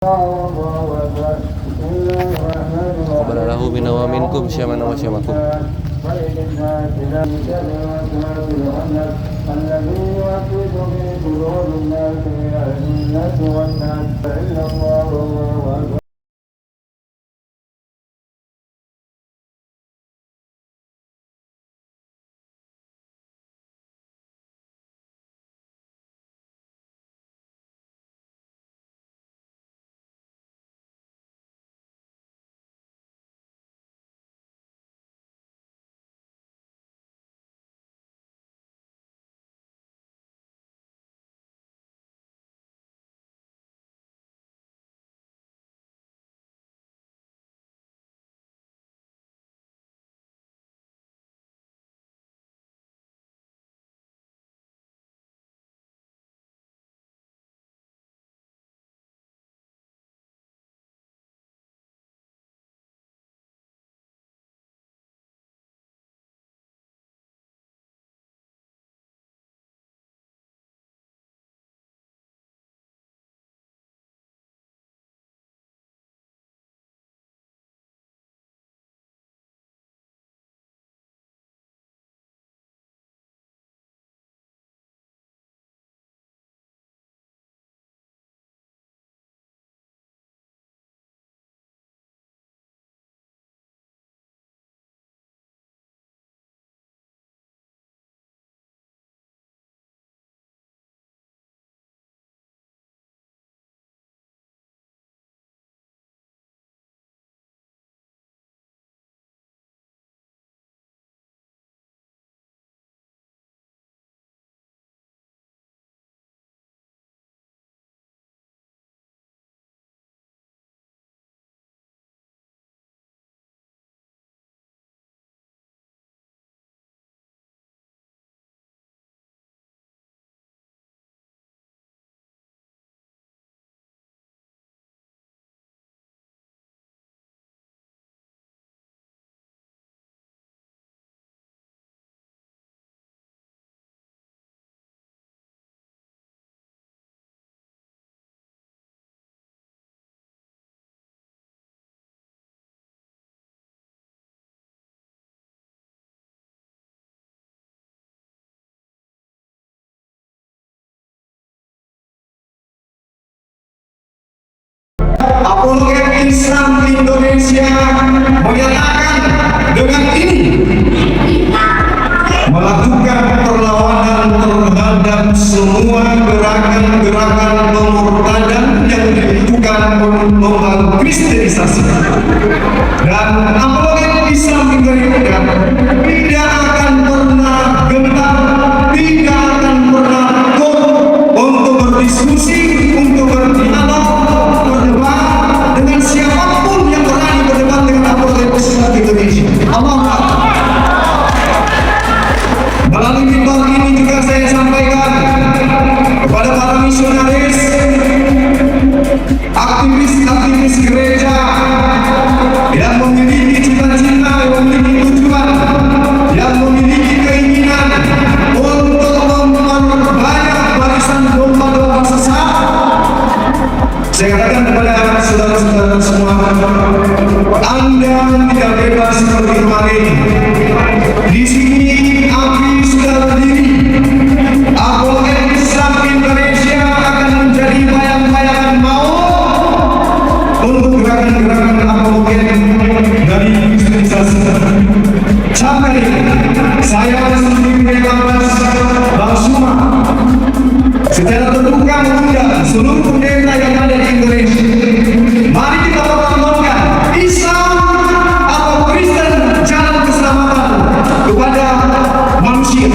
Qabala lahu minna wa minkum syamana wa syamakum. Apologet Islam Indonesia menyatakan dengan ini melakukan perlawanan terhadap semua gerakan-gerakan pemurtadan yang dilakukan membangun kristenisasi, dan apologet Islam Indonesia tidak akan pernah gentar, tidak akan pernah takut untuk berdiskusi, untuk berdialog, berdebat dengan siapapun yang berani berdebat dengan apologet Islam Indonesia. Allahu Akbar. Melalui mimbar ini juga saya sampaikan kepada para misionaris, aktivis gereja yang memiliki cita-cita, yang memiliki tujuan, yang memiliki keinginan untuk memperbanyak barisan domba-domba sesat. Saya katakan kepada saudara-saudara semua, Anda tidak bebas seperti kemarin. Di sini api sudah berdiri. Apologet Islam Indonesia akan menjadi bayang-bayangan maut untuk gerakan-gerakan apologet dari kristenisasi. Sampai saya sendiri Bebas Bang Suma secara terbuka mengundang seluruh pendeta yang ada di Indonesia. Mari kita pertemukan Islam atau Kristen, jalan keselamatan kepada manusia.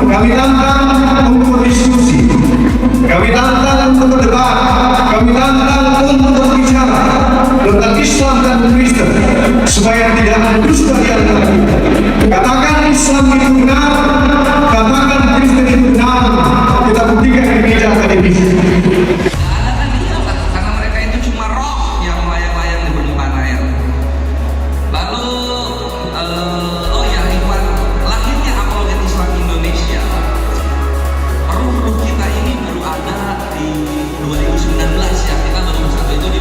Kami tantang untuk berdiskusi, kami tantang untuk berdebat, kami tantang untuk berbicara tentang Islam dan Kristen supaya tidak ada dusta di antara kita. Katakan Islam itu benar, katakan Kristen itu benar, kita buktikan di meja akademisi. Karena mereka itu cuma roh yang melayang-layang di permukaan air. Lalu, oh ya, Iwan, lahirnya apologet Islam Indonesia. Ruh kita ini baru ada di 2019 ya. Kita baru bersatu itu di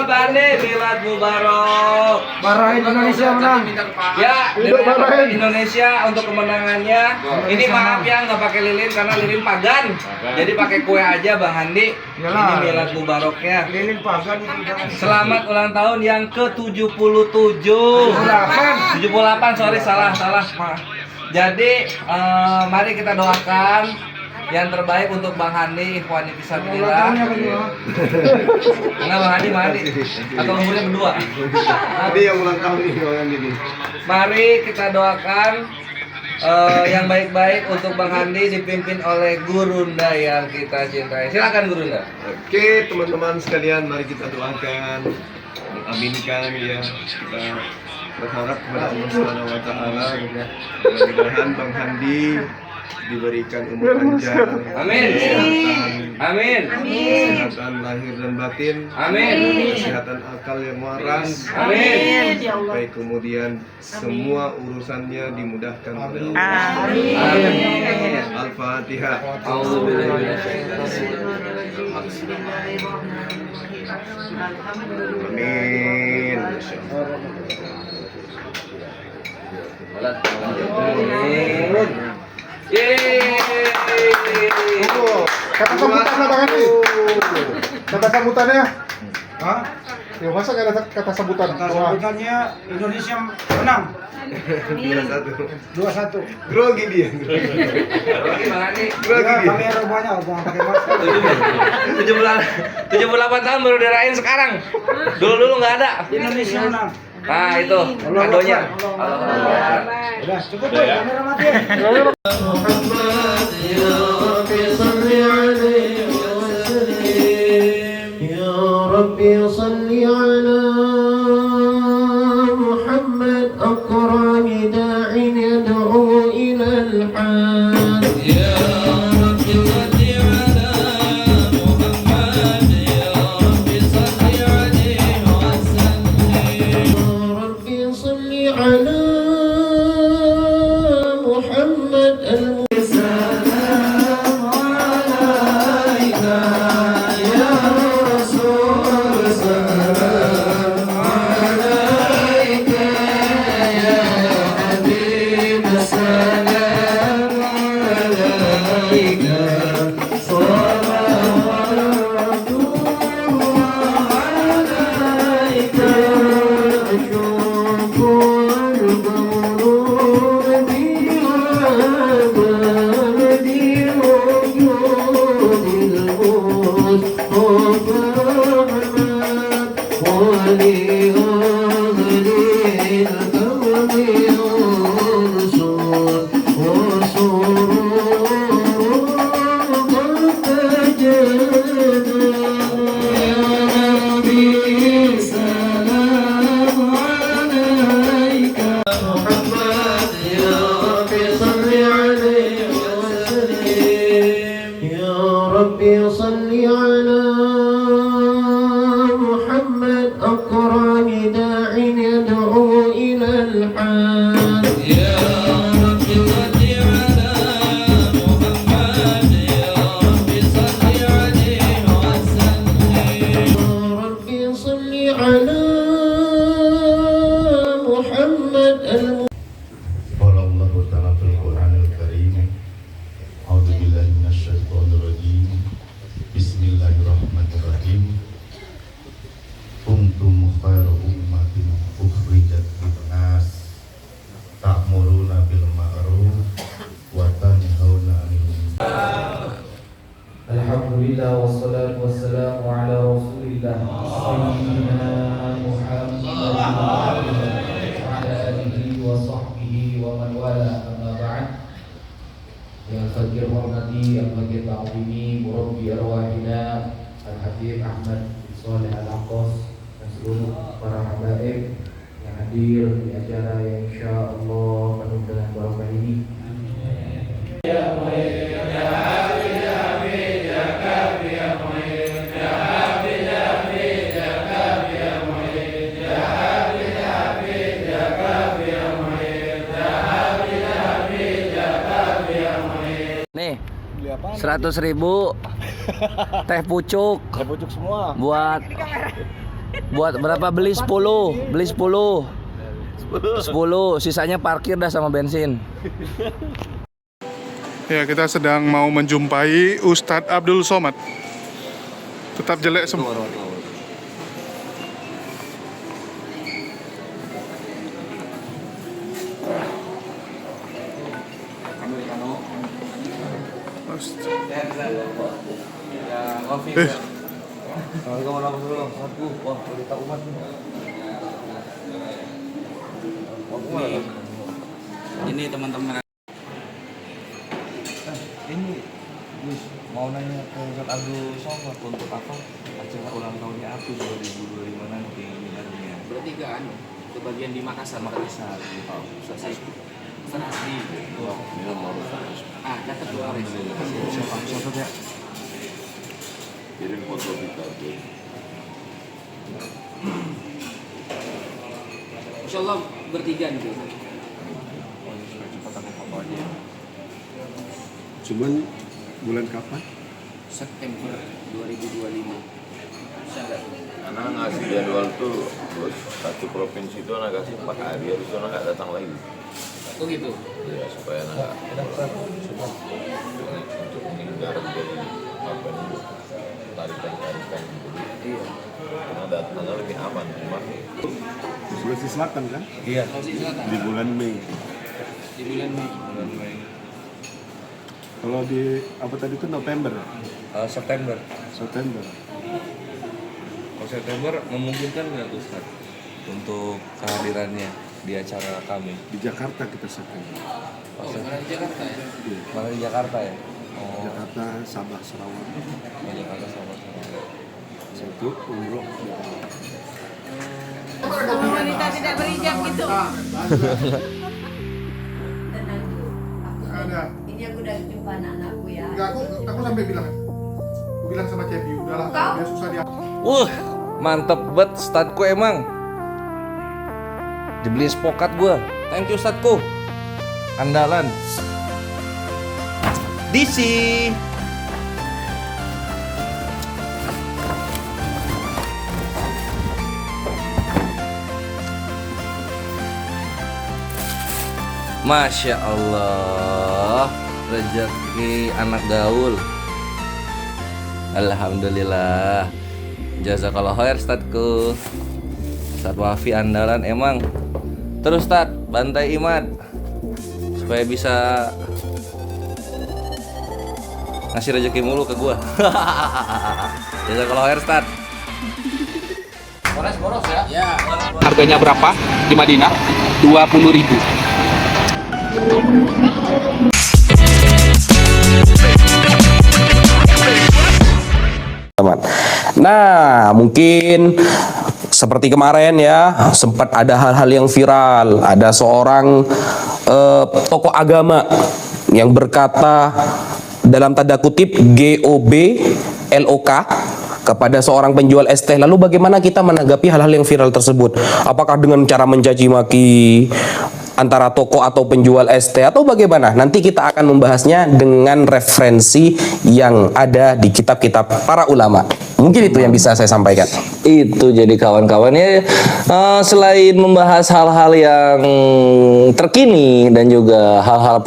Bande, milad mubarak. Bahrain Indonesia menang. Ya, Hidup Bahrain. Indonesia untuk kemenangannya. Ini maaf ya nggak pakai lilin karena lilin pagan. Jadi pakai kue aja Bang Handi. Iyalah. Ini milad mubaraknya. Lilin pagan itu jangan. Selamat ulang tahun yang ke-77. 78, sorry salah. Maaf. Jadi mari kita doakan yang terbaik untuk Bang Handi, Ikhwani Fisabilillah. Enggak Bang Handi. Atau umurnya berdua. Tadi yang ulang tahun ini yang ini. Mari kita doakan yang baik-baik untuk Bang Handi dipimpin oleh Gurunda yang kita cintai. Silakan Gurunda. Oke, teman-teman sekalian, mari kita doakan, aminkan ya. Kita berharap kepada Allah Subhanahu wa taala mudah-mudahan Bang Handi diberikan umur panjang. Amin. Amin. Kesehatan lahir dan batin. Amin. Kesehatan akal yang waras. Amin. Baik kemudian semua urusannya dimudahkan oleh Allah. Amin. Al-Fatihah. Amin. Kata sambutannya Bang Handi. Kata sambutannya. Hah? Ya masa gak ada kata sambutan? Kata sambutannya Indonesia menang 2-1. 2-1. Grogi dia. Oke Bang Handi. Grogi Ya, dia. kamera banyak, jangan pakai masker. 78 tahun baru dirayain sekarang. Dulu nggak ada. Indonesia menang. Nah itu kadonya. Udah, cukup boy, kamera mati. صل على محمد أكرم داع يدعو إلى الحق يا رب صل على محمد يا رب صل عليه وسلم يا رب صل على محمد السلام عليك يا رسول سلام عليك يا حبيب سلام عليك صلوات الله عليك أشوف القلوب بهذا بديع وجود المصطفى ولأهل الكون أنصر وسرور قد تجدد يا نبي سلام عليك محمد يا رب صل عليه وسلم يا رب صل على محمد أكرم داع يدعو إلى الحق يا رب صل على محمد يا رب صل عليه وسلم يا رب صل على محمد قال الله تعالى في القرآن الكريم أعوذ بالله من الشيطان الرجيم بسم الله الرحمن الرحيم كنتم خير أمة أخرجت للناس تأمرون بالمعروف وتنهون عن المنكر. Alhamdulillah wassalatu wassalamu ala rasulillah Sayyidina Muhammad wa ala alihi wa sahbihi wa man wala amma ba'd. Yang saya hormati, yang bagi ta'zimi murabbi arwahina Al-Habib Ahmad Shalih Al-Aqas dan seluruh para habaib yang hadir di acara yang insyaallah penuh dengan barokah ini. Nih 100.000 teh pucuk Bujuk semua. buat Buat berapa beli 10? Beli 10. 10, sisanya parkir dah sama bensin. Ya, kita sedang mau menjumpai Ustadz Abdul Somad. Tetap jelek semua. Ini teman-teman. Ini Gus mau nanya ke Ustadz Abdul Somad untuk apa acara ulang tahunnya aku 2025 nanti miladnya. Berarti kan kebagian di Makassar Di Pak Ustadz Asli. catat dua hari. Siapa ya? Kirim foto kita. Insya Allah bertiga nih. Cuman bulan kapan? September 2025. Anak ngasih jadwal tuh, bos, satu provinsi itu anak kasih 4 hari, habis itu anak nggak datang lagi. Oh gitu. Ya, supaya anak nggak untuk menghindar dari apa itu tarikan-tarikan gitu. Iya. Karena datangnya lebih aman, cuma Sulawesi Selatan kan? Iya. Di bulan Mei. Di bulan Mei. Kalau di apa tadi itu November, September. September. Kalau September memungkinkan nggak Ustaz untuk kehadirannya di acara kami? Di Jakarta kita September. Oh, karena di Jakarta ya. Malah di Jakarta ya? Oh, Jakarta, Sabah, Sarawak. di Jakarta sama. Satu umroh. Wanita tidak berijab gitu. Ini aku udah jumpa anak-anakku ya. Enggak, aku sampai bilang. Aku bilang sama Cepi, udahlah, dia susah dia. Mantep bet statku emang. Dibeliin spokat gua. Thank you statku. Andalan. DC. Masya Allah, rezeki anak gaul. Alhamdulillah. Jazakallah khair Ustadku. Ustadz Wafi andalan emang. Terus Ustadz, bantai Imad supaya bisa ngasih rezeki mulu ke gua. Jazakallah khair Ustadz. Boros ya? Ya. Harganya berapa di Madinah? 20.000. Nah, mungkin seperti kemarin ya, sempat ada hal-hal yang viral. Ada seorang tokoh agama yang berkata dalam tanda kutip GOB LOK kepada seorang penjual es teh. Lalu bagaimana kita menanggapi hal-hal yang viral tersebut? Apakah dengan cara mencaci maki antara toko atau penjual es teh atau bagaimana? Nanti kita akan membahasnya dengan referensi yang ada di kitab-kitab para ulama. Mungkin itu yang bisa saya sampaikan. Itu jadi kawan-kawannya selain membahas hal-hal yang terkini dan juga hal-hal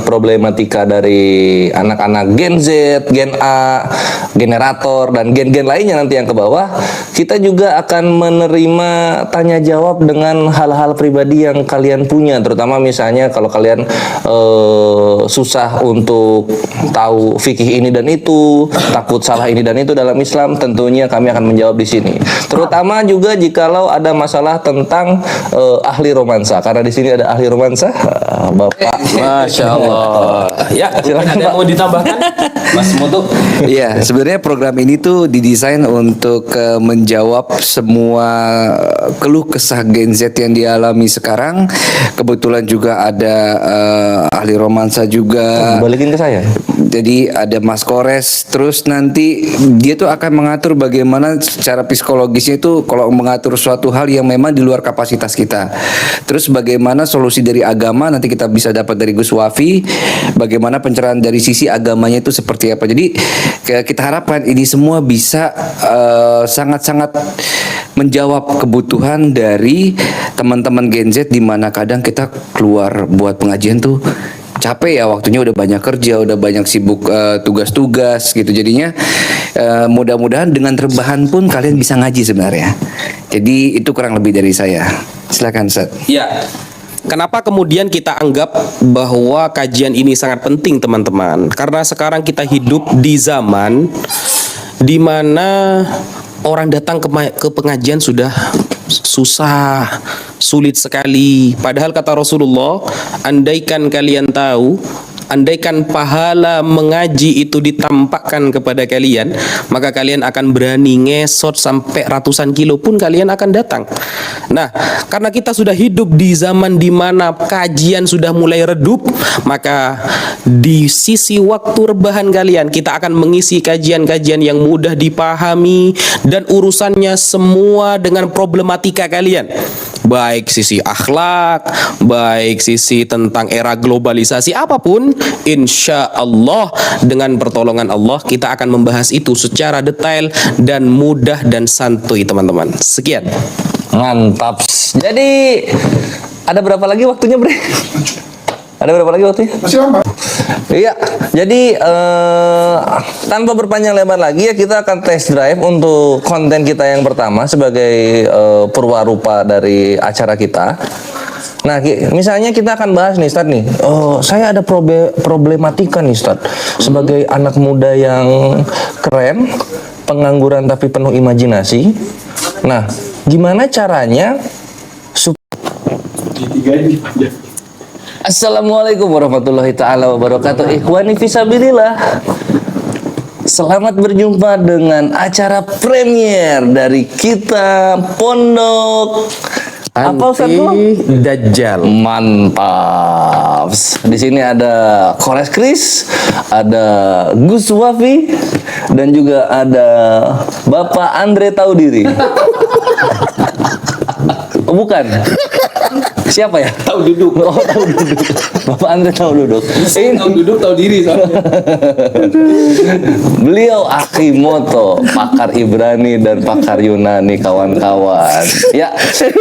problematika dari anak-anak Gen Z, Gen A, generator dan gen-gen lainnya nanti yang ke bawah, kita juga akan menerima tanya jawab dengan hal-hal pribadi yang kalian punya, terutama misalnya kalau kalian susah untuk tahu fikih ini dan itu, takut salah ini dan itu dalam Islam, tentunya kami akan menjawab di sini. Terutama juga jikalau ada masalah tentang ahli romansa, karena di sini ada ahli romansa, Bapak. Masya Allah. Ya, silakan Pak. Mau ditambahkan? Mas Mutu. Iya, sebenarnya program ini tuh didesain untuk menjawab semua keluh kesah Gen Z yang dialami sekarang. Kebetulan juga ada ahli romansa juga. Balikin ke saya. Jadi ada Mas Kores, terus nanti dia tuh akan mengatur bagaimana secara psikologisnya itu kalau mengatur suatu hal yang memang di luar kapasitas kita. Terus bagaimana solusi dari agama nanti kita bisa dapat dari Gus Wafi bagaimana pencerahan dari sisi agamanya itu seperti apa. Jadi kita harapkan ini semua bisa sangat-sangat menjawab kebutuhan dari teman-teman Gen Z, di mana kadang kita keluar buat pengajian tuh capek ya, waktunya udah banyak kerja, udah banyak sibuk tugas-tugas gitu. Jadinya mudah-mudahan dengan rebahan pun kalian bisa ngaji sebenarnya. Jadi itu kurang lebih dari saya. Silakan Ustaz. Ya. Kenapa kemudian kita anggap bahwa kajian ini sangat penting, teman-teman? Karena sekarang kita hidup di zaman di mana orang datang ke pengajian sudah susah, sulit sekali. Padahal kata Rasulullah, andaikan kalian tahu, andaikan pahala mengaji itu ditampakkan kepada kalian, maka kalian akan berani ngesot sampai ratusan kilo pun kalian akan datang. Nah, karena kita sudah hidup di zaman di mana kajian sudah mulai redup, maka di sisi waktu rebahan kalian kita akan mengisi kajian-kajian yang mudah dipahami dan urusannya semua dengan problematika kalian. Baik sisi akhlak, baik sisi tentang era globalisasi, apapun, insya Allah dengan pertolongan Allah kita akan membahas itu secara detail dan mudah dan santuy, teman-teman. Sekian. Mantap. Jadi ada berapa lagi waktunya, Bre? Ada berapa lagi waktunya? Masih lama. Iya, jadi tanpa berpanjang lebar lagi ya, kita akan test drive untuk konten kita yang pertama sebagai purwarupa dari acara kita. Nah, misalnya kita akan bahas nih, Ustadz nih. Saya ada problematika nih, Ustadz. Sebagai anak muda yang keren, pengangguran tapi penuh imajinasi. Nah, gimana caranya Assalamualaikum warahmatullahi ta'ala wabarakatuh. Ikhwani fisabilillah, selamat berjumpa dengan acara premier dari kita Pondok Anti Dajjal. Mantap. Di sini ada Kores Kris, ada Gus Wafi, dan juga ada Bapak Andre Taudiri. Oh, bukan. Siapa ya? Tahu duduk. Oh, tahu duduk. Bapak Andre tahu duduk. Tahu duduk, tahu diri soalnya. Beliau Akimoto, pakar Ibrani dan pakar Yunani, kawan-kawan. Ya. Jadi.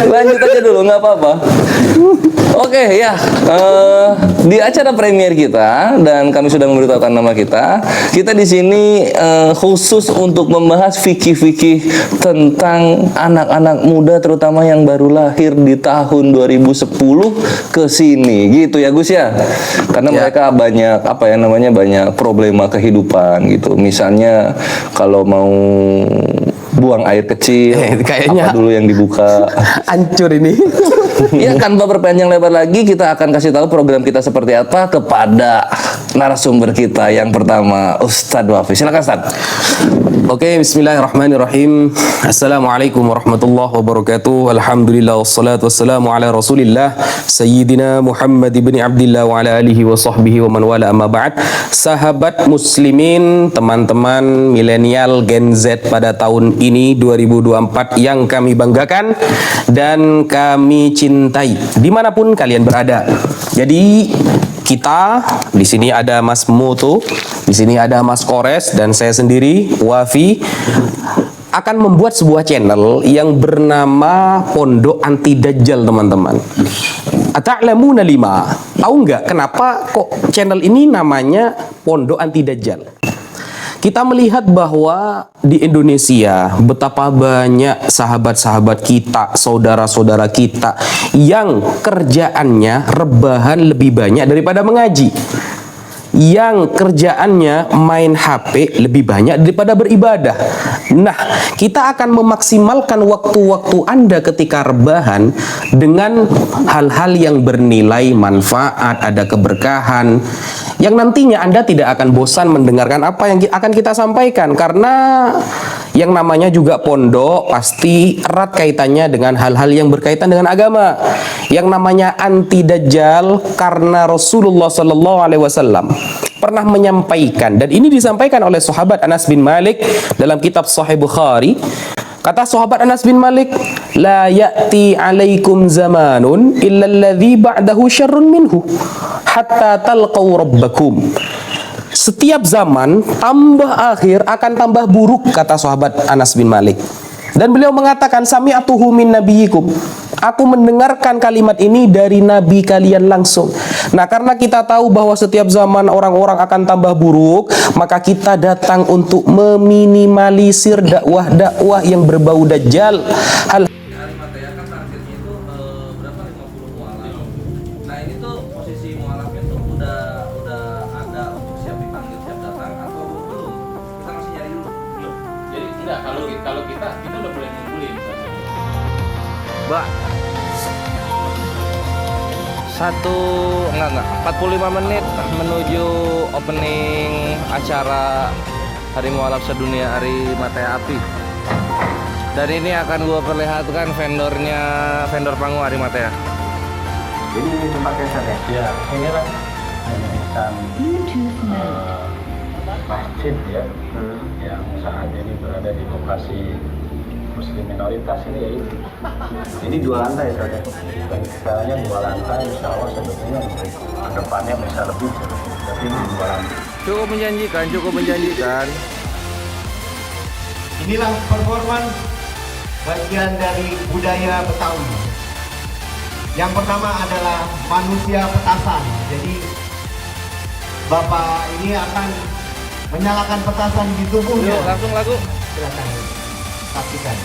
Lanjut aja dulu, nggak apa-apa. Oke, ya. Di acara premier kita, dan kami sudah memberitahukan nama kita. Kita di sini khusus untuk membahas fikih-fikih tentang anak-anak muda, terutama yang baru lahir di tahun 2010 ke sini, gitu ya Gus ya. Karena mereka banyak banyak problema kehidupan gitu. Misalnya kalau mau buang air kecil, kayaknya apa dulu yang dibuka? Hancur ini. Ya, tanpa berpanjang lebar lagi, kita akan kasih tahu program kita seperti apa kepada narasumber kita yang pertama, Ustadz Wafi. Silakan Ustadz. Oke, bismillahirrahmanirrahim. Assalamualaikum warahmatullahi wabarakatuh. Alhamdulillah wassalatu wassalamu ala Rasulillah Sayyidina Muhammad ibn Abdillah wa ala alihi wa sahbihi wa man wala, amma ba'd. Sahabat muslimin, teman-teman milenial Gen Z pada tahun ini 2024 yang kami banggakan dan kami cintai dimanapun kalian berada. Jadi kita di sini ada Mas Moto, di sini ada Mas Kores, dan saya sendiri Wafi akan membuat sebuah channel yang bernama Pondok Anti Dajjal, teman-teman. Ata'lamuna lima? Tahu nggak kenapa kok channel ini namanya Pondok Anti Dajjal? Kita melihat bahwa di Indonesia betapa banyak sahabat-sahabat kita, saudara-saudara kita yang kerjaannya rebahan lebih banyak daripada mengaji, yang kerjaannya main HP lebih banyak daripada beribadah. Nah, kita akan memaksimalkan waktu-waktu Anda ketika rebahan dengan hal-hal yang bernilai manfaat, ada keberkahan, yang nantinya Anda tidak akan bosan mendengarkan apa yang akan kita sampaikan. Karena yang namanya juga pondok pasti erat kaitannya dengan hal-hal yang berkaitan dengan agama. Yang namanya anti dajjal karena Rasulullah SAW pernah menyampaikan, dan ini disampaikan oleh sahabat Anas bin Malik dalam kitab Sahih Bukhari. Kata sahabat Anas bin Malik, la ya'ti alaikum zamanun illa alladhi ba'dahu syarrun minhu hatta talqaw rabbakum. Setiap zaman tambah akhir akan tambah buruk, kata sahabat Anas bin Malik. Dan beliau mengatakan, sami'atuhu min nabiyikum. Aku mendengarkan kalimat ini dari nabi kalian langsung. Nah, karena kita tahu bahwa setiap zaman orang-orang akan tambah buruk, maka kita datang untuk meminimalisir dakwah-dakwah yang berbau dajjal. Hal Nah ini tuh posisi mualafnya tuh udah ada untuk siap dipanggil, siap datang atau belum? Kita masih nyari dulu. Belum. Jadi enggak, kalau kita udah boleh ngumpulin. Mbak, 45 menit menuju opening acara Hari Mualaf Sedunia Hari Mata Api. Dan ini akan gue perlihatkan vendor panggung Hari Mata. Ini tempat kesan ya? Ya, inilah yayasan masjid ya, yang saat ini berada di lokasi Muslim minoritas ini ya ini. Ini 2 lantai saja. Dan sekarangnya 2 lantai, insya Allah sebetulnya untuk kedepannya bisa lebih, tapi ini 2 lantai. Cukup menjanjikan. Inilah performance bagian dari budaya Betawi. Yang pertama adalah manusia petasan. Jadi Bapak ini akan menyalakan petasan di tubuhnya. Yuk, langsung lagu. Silakan saksikan.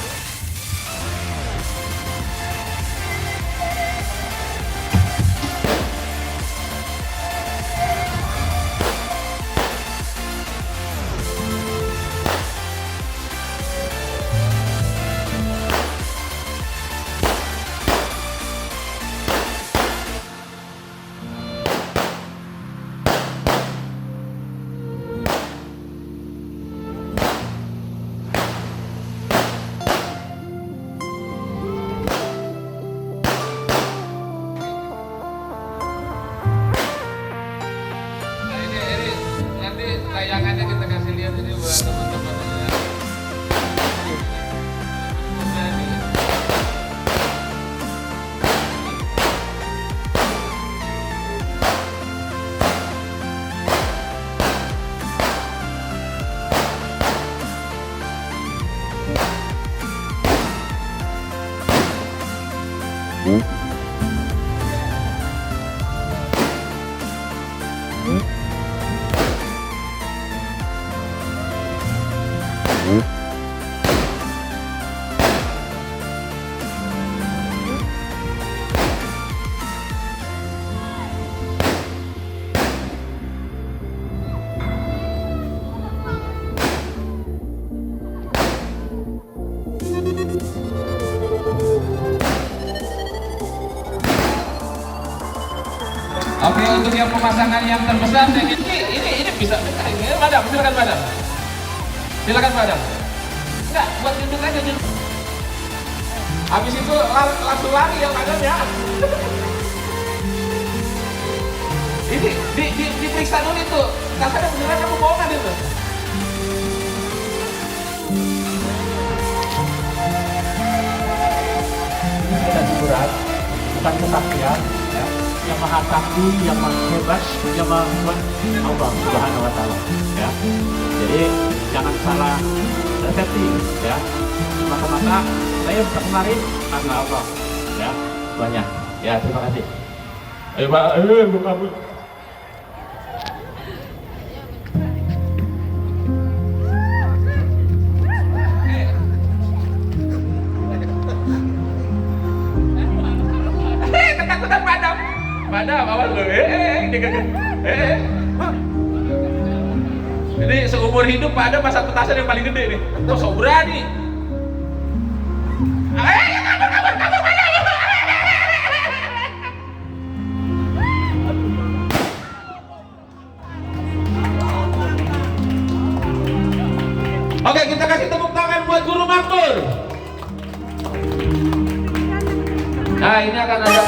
Nanti tayangannya kita kasih lihat ini buat teman-teman. Oke, untuk yang pemasangan yang terbesar ini bisa. Ini madam, silakan madam. Silakan madam. Enggak, buat duduk aja duduk. Habis itu langsung lari yang madam ya. Ini diperiksa dulu itu. Katanya beneran kamu bohongan itu. Ada surat bukan kesaksian ya, yang maha sakti, yang maha hebat, yang maha kuat Allah Subhanahu wa taala ya. Jadi jangan salah persepsi ya. Mata-mata saya bisa kemarin karena Allah ya. Banyak ya, terima kasih. Ayo Pak, ayo. Ketakutan madam. Madam, awas lo. Ini seumur hidup Pak Adam pasang petasan yang paling gede nih. Kok sok berani? Oke, kita kasih tepuk tangan buat Guru Makmur. Nah, ini akan ada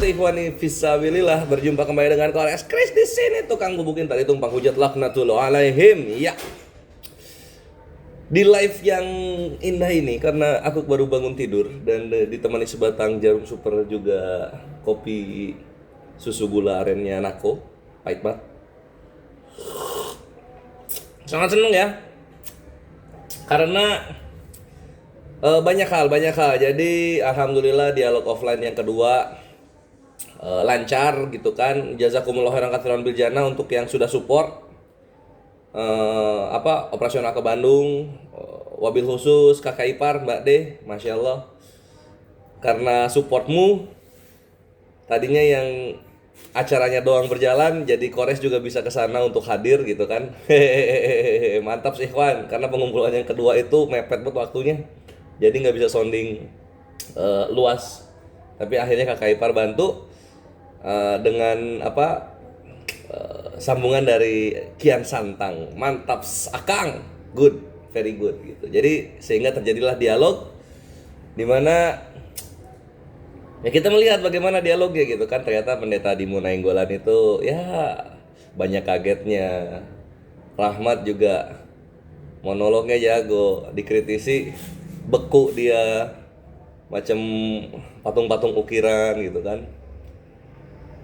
wabarakatuh. Ikhwani fisabilillah, berjumpa kembali dengan Kores Kris di sini tukang gubukin tadi tumpang hujat laknatullah alaihim. Ya. Di live yang indah ini karena aku baru bangun tidur dan ditemani sebatang jarum super juga kopi susu gula arennya Nako, pahit banget. Sangat seneng ya. Karena banyak hal. Jadi alhamdulillah dialog offline yang kedua lancar gitu kan. Jazakumullah khairan katsiran bil jannah untuk yang sudah support operasional ke Bandung, wabil khusus kakak ipar Mbak De, masya Allah. Karena supportmu tadinya yang acaranya doang berjalan, jadi Kores juga bisa ke sana untuk hadir gitu kan. Hehehe, mantap sih Ikhwan, karena pengumpulan yang kedua itu mepet banget waktunya. Jadi nggak bisa sounding luas. Tapi akhirnya kakak ipar bantu dengan sambungan dari Kian Santang. Mantap Akang, good, very good gitu. Jadi sehingga terjadilah dialog di mana ya kita melihat bagaimana dialognya gitu kan. Ternyata pendeta di Nainggolan itu ya banyak kagetnya. Rahmat juga monolognya jago, dikritisi beku dia macam patung-patung ukiran gitu kan.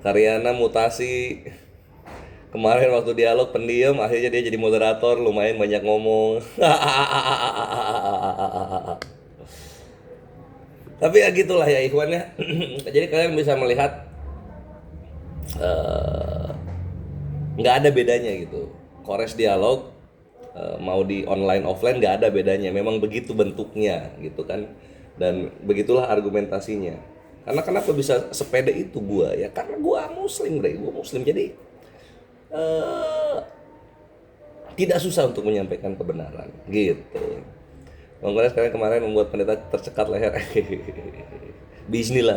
Karyana mutasi. Kemarin waktu dialog pendiam, akhirnya dia jadi moderator, lumayan banyak ngomong. Tapi ya gitulah ya Ikhwan ya. Jadi kalian bisa melihat nggak ada bedanya gitu. Kores dialog mau di online offline nggak ada bedanya. Memang begitu bentuknya gitu kan. Dan begitulah argumentasinya. Karena kenapa bisa sepede itu gua ya? Karena gua muslim deh, gua muslim jadi tidak susah untuk menyampaikan kebenaran gitu. Bang Kores kemarin membuat pendeta tercekat leher. Bismillah.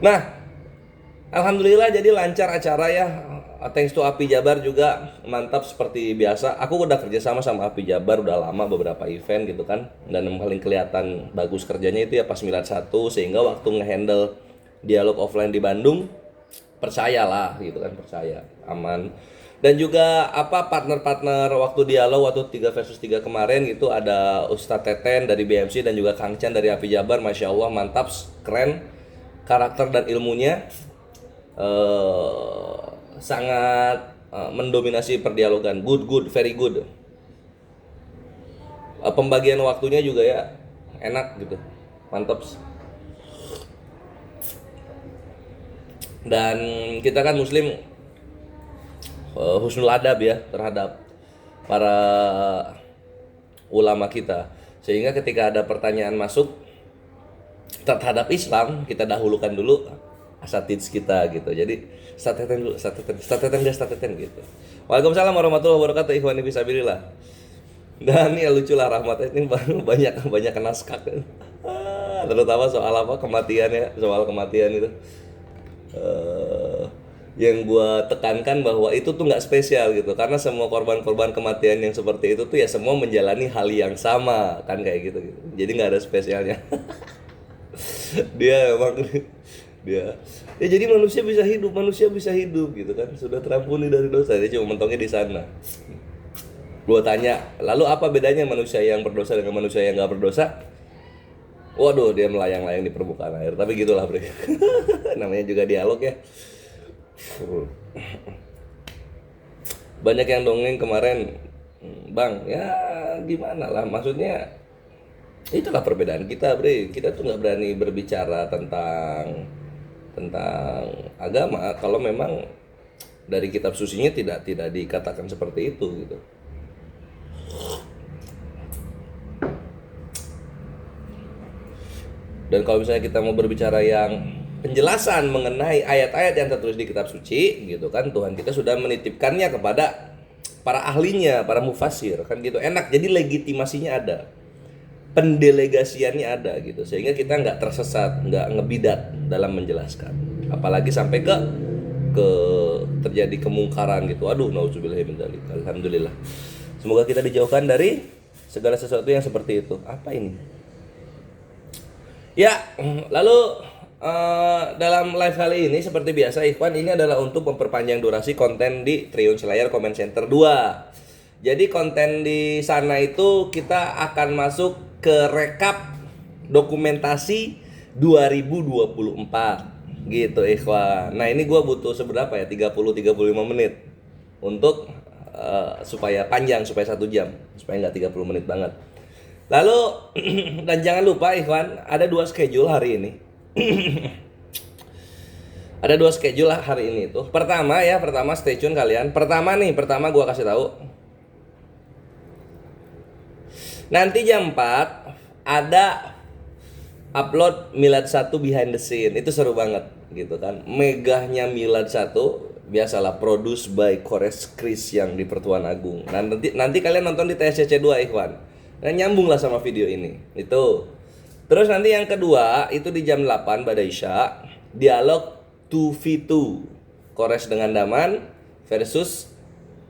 Nah, alhamdulillah jadi lancar acara ya. Thanks to Api Jabar juga mantap seperti biasa. Aku udah kerja sama Api Jabar udah lama beberapa event gitu kan. Dan yang paling kelihatan bagus kerjanya itu ya pas Milad 1, sehingga waktu ngehandle dialog offline di Bandung percayalah gitu kan, percaya aman. Dan juga partner-partner waktu dialog waktu 3 versus 3 kemarin gitu ada Ustadz Teten dari BMC dan juga Kang Chan dari Api Jabar, masya Allah mantap, keren karakter dan ilmunya sangat mendominasi perdialogan, good, very good. Pembagian waktunya juga ya enak gitu, mantap. Dan kita kan muslim husnul adab ya terhadap para ulama kita, sehingga ketika ada pertanyaan masuk terhadap Islam kita dahulukan dulu asatids kita gitu. Jadi stateten gitu. Waalaikumsalam warahmatullahi wabarakatuh. Ikhwani fisabilillah. Dan ya lucu lah Rahmat ini banyak kena skak terutama soal kematian ya, soal kematian itu. Yang gua tekankan bahwa itu tuh nggak spesial gitu, karena semua korban-korban kematian yang seperti itu tuh ya semua menjalani hal yang sama kan kayak gitu. Jadi nggak ada spesialnya. dia ya jadi manusia bisa hidup gitu kan, sudah terampuni dari dosa, dia cuma mentongnya di sana. Gua tanya, lalu apa bedanya manusia yang berdosa dengan manusia yang nggak berdosa? Waduh, dia melayang-layang di permukaan air. Tapi gitulah, Bre. Namanya juga dialog ya. Banyak yang dongeng kemarin, Bang. Ya gimana lah, maksudnya itulah perbedaan kita, Bre. Kita tuh nggak berani berbicara tentang agama kalau memang dari kitab sucinya tidak dikatakan seperti itu gitu. Dan kalau misalnya kita mau berbicara yang penjelasan mengenai ayat-ayat yang tertulis di kitab suci gitu kan, Tuhan kita sudah menitipkannya kepada para ahlinya, para mufassir kan gitu, enak. Jadi legitimasinya ada, pendelegasiannya ada gitu, sehingga kita nggak tersesat, nggak ngebidat dalam menjelaskan, apalagi sampai ke terjadi kemungkaran gitu. Aduh, nauzubillahi min dzalik. Alhamdulillah, semoga kita dijauhkan dari segala sesuatu yang seperti itu. Apa ini? Ya, lalu dalam live kali ini seperti biasa Ikhwan, ini adalah untuk memperpanjang durasi konten di Triyun Selayar Comment Center 2. Jadi konten di sana itu kita akan masuk ke rekap dokumentasi 2024 gitu Ikhwan. Nah ini gue butuh seberapa ya, 30-35 menit untuk supaya panjang, supaya 1 jam, supaya nggak 30 menit banget. Lalu dan jangan lupa Ikhwan, ada 2 schedule hari ini. Ada 2 schedule hari ini tuh. Pertama stay tune kalian. Pertama gua kasih tahu. Nanti jam 4 ada upload Milad 1 behind the scene. Itu seru banget gitu kan. Megahnya Milad 1 biasalah produce by Kores Kris yang di Pertuan Agung. Nah, nanti kalian nonton di TSCC 2 Ikhwan. Nah, nyambung lah sama video ini. Itu. Terus nanti yang kedua itu di jam 8 pada Isya, dialog 2v2 Kores dengan Daman versus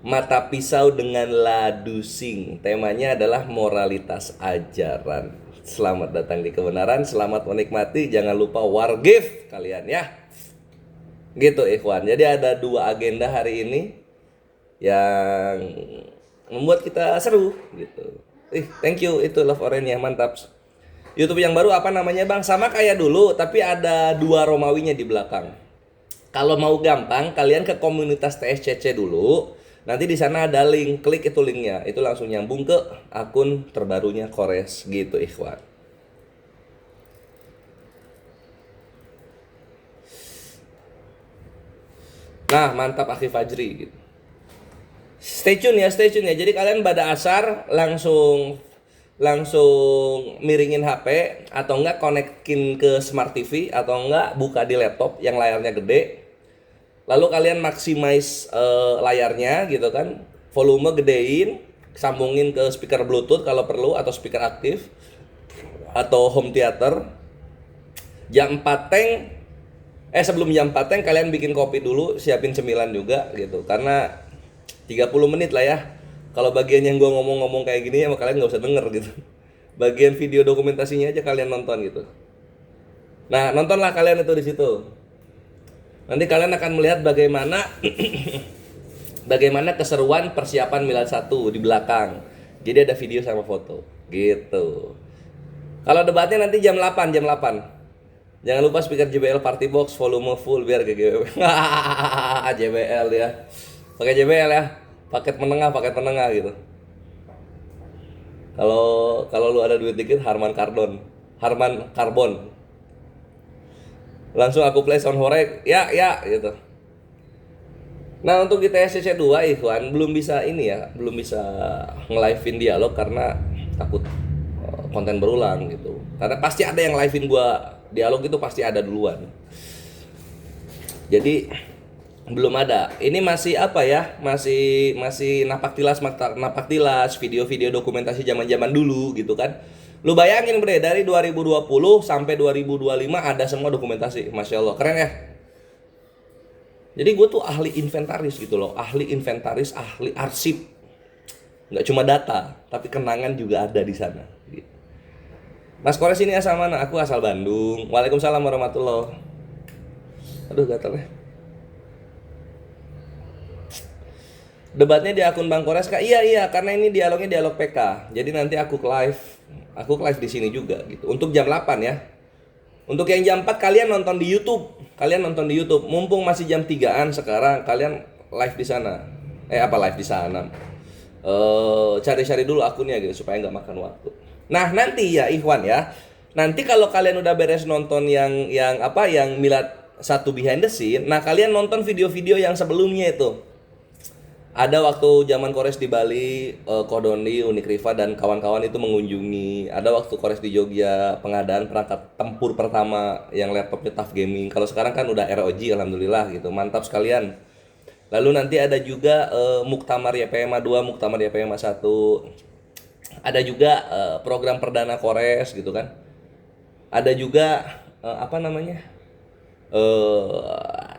Mata Pisau dengan Ladusing. Temanya adalah moralitas ajaran. Selamat datang di kebenaran, selamat menikmati, jangan lupa war gift kalian ya. Gitu Ikhwan. Jadi ada 2 agenda hari ini yang membuat kita seru gitu. Thank you, itu Love Orange ya, mantap. YouTube yang baru apa namanya Bang? Sama kayak dulu, tapi ada 2 Romawinya di belakang. Kalau mau gampang, kalian ke komunitas TSCC dulu. Nanti di sana ada link, klik itu linknya, itu langsung nyambung ke akun terbarunya Kores gitu Ikhwan. Nah mantap Akhi Fajri gitu. Stay tune ya. Jadi kalian pada asar langsung miringin HP atau enggak konekin ke smart TV atau enggak buka di laptop yang layarnya gede. Lalu kalian maximize layarnya gitu kan. Volume gedein, sambungin ke speaker Bluetooth kalau perlu atau speaker aktif atau home theater. Sebelum jam 4 teng kalian bikin kopi dulu, siapin cemilan juga gitu. Karena 30 menit lah ya. Kalau bagian yang gue ngomong-ngomong kayak gini ya kalian nggak usah denger gitu. Bagian video dokumentasinya aja kalian nonton gitu. Nah nontonlah kalian itu di situ. Nanti kalian akan melihat bagaimana keseruan persiapan Milad 1 di belakang. Jadi ada video sama foto gitu. Kalau debatnya nanti jam 8. Jangan lupa speaker JBL Party Box volume full biar GGW. JBL ya. Pakai JBL ya. Paket menengah gitu. Kalau lu ada duit dikit Harman Karbon. Langsung aku play sound horek. Ya gitu. Nah, untuk di TSCC 2 Ikhwan belum bisa nge-live-in dialog karena takut konten berulang gitu. Karena pasti ada yang live-in gua dialog itu pasti ada duluan. Jadi belum ada. Ini masih masih napak tilas video-video dokumentasi zaman-zaman dulu gitu kan. Lu bayangin bre, dari 2020 sampai 2025 ada semua dokumentasi. Masya Allah, keren ya. Jadi gue tuh ahli inventaris gitu loh. Ahli inventaris, ahli arsip. Nggak cuma data, tapi kenangan juga ada di sana gitu. Mas Kores ini asal mana? Aku asal Bandung. Waalaikumsalam warahmatullahi. Aduh gatal ya. Debatnya di akun Bang Kores Kak. Iya, karena ini dialognya dialog PK. Jadi nanti aku live di sini juga gitu. Untuk jam 8 ya. Untuk yang jam 4 kalian nonton di YouTube. Mumpung masih jam 3-an sekarang, kalian live di sana. Live di sana. Cari-cari dulu akunnya gitu supaya nggak makan waktu. Nah, nanti ya Ikhwan ya. Nanti kalau kalian udah beres nonton yang Milad 1 behind the scene, nah kalian nonton video-video yang sebelumnya itu. Ada waktu zaman Kores di Bali, Kodoni, Unikriva dan kawan-kawan itu mengunjungi. Ada waktu Kores di Jogja, pengadaan perangkat tempur pertama yang laptopnya Tough Gaming. Kalau sekarang kan udah ROG alhamdulillah gitu. Mantap sekalian. Lalu nanti ada juga Muktamar YPMA 2, Muktamar YPMA 1. Ada juga program perdana Kores gitu kan. Ada juga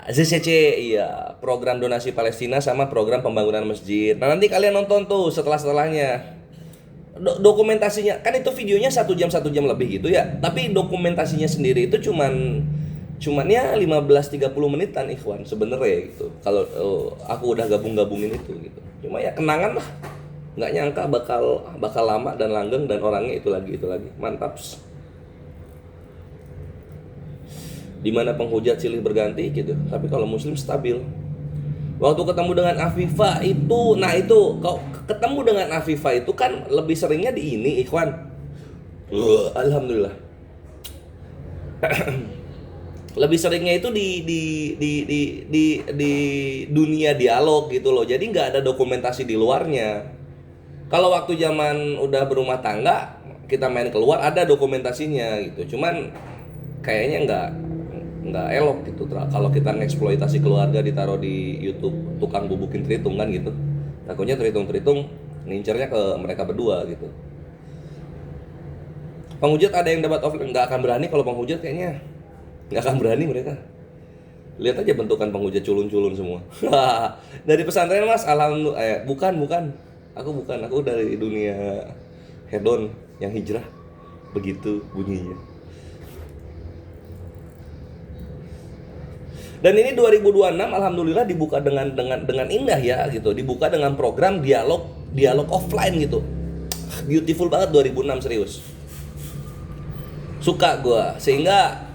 ZCC, iya, program donasi Palestina sama program pembangunan masjid. Nah nanti kalian nonton tuh setelahnya dokumentasinya. Kan itu videonya 1 jam lebih gitu ya. Tapi dokumentasinya sendiri itu cuman cuman ya 15-30 menitan ikhwan sebenarnya gitu. Kalau aku udah gabungin itu gitu. Cuma ya kenangan lah. Nggak nyangka bakal lama dan langgeng dan orangnya itu lagi. Mantap. Dimana penghujat silih berganti gitu. Tapi kalau muslim stabil. Waktu ketemu dengan Afifah itu, nah itu kau ketemu dengan Afifah itu kan lebih seringnya di ini ikhwan. Alhamdulillah. Lebih seringnya itu di dunia dialog gitu loh. Jadi nggak ada dokumentasi di luarnya. Kalau waktu zaman udah berumah tangga, kita main keluar ada dokumentasinya gitu. Cuman kayaknya nggak elok gitu kalau kita ngeksploitasi keluarga ditaruh di YouTube tukang bubukin Tritung kan gitu. Takutnya Tritung ngincernya ke mereka berdua gitu. Penghujat ada yang dapat offline, nggak akan berani kalau penghujat kayaknya. Nggak akan berani mereka. Lihat aja bentukan penghujat culun-culun semua. Dari pesantren mas, alhamdulillah. Bukan. Aku dari dunia hedon yang hijrah. Begitu bunyinya. Dan ini 2026 alhamdulillah dibuka dengan indah ya gitu. Dibuka dengan program dialog offline gitu. Beautiful banget 2006 serius. Suka gua sehingga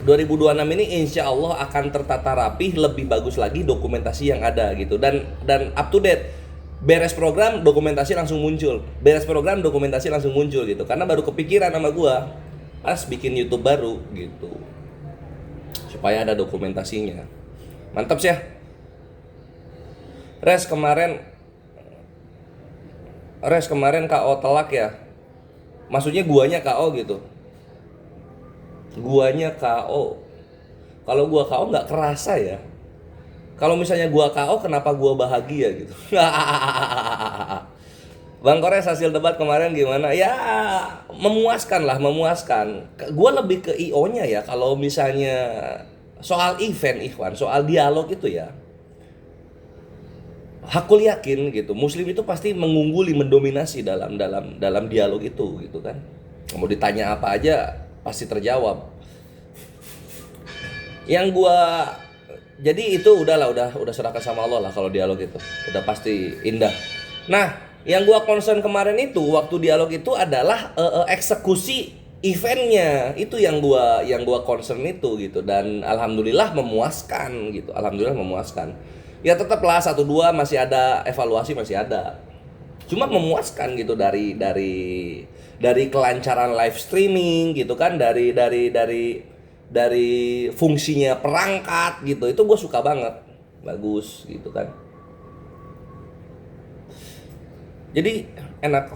2026 ini insya Allah akan tertata rapih, lebih bagus lagi dokumentasi yang ada gitu dan up to date. Beres program dokumentasi langsung muncul, gitu karena baru kepikiran sama gua pas bikin YouTube baru gitu supaya ada dokumentasinya. Mantap sih ya. Res kemarin KO telak ya, maksudnya guanya KO gitu. Guanya KO. Kalau gua KO nggak kerasa ya. Kalau misalnya gua KO, kenapa gua bahagia gitu? Bang Kores, hasil debat kemarin gimana? Ya memuaskan. Gua lebih ke IO-nya ya. Kalau misalnya soal event ikhwan, soal dialog itu ya. Aku yakin gitu. Muslim itu pasti mengungguli, mendominasi dalam dialog itu gitu kan. Mau ditanya apa aja pasti terjawab. Yang gua jadi itu udah serahkan sama Allah lah kalau dialog itu. Udah pasti indah. Nah, yang gua concern kemarin itu waktu dialog itu adalah eksekusi eventnya. Itu yang gua concern itu gitu dan alhamdulillah memuaskan gitu. Ya tetaplah 1-2 masih ada evaluasi masih ada. Cuma memuaskan gitu dari kelancaran live streaming gitu kan, dari fungsinya perangkat gitu, itu gue suka banget, bagus gitu kan. Jadi enak.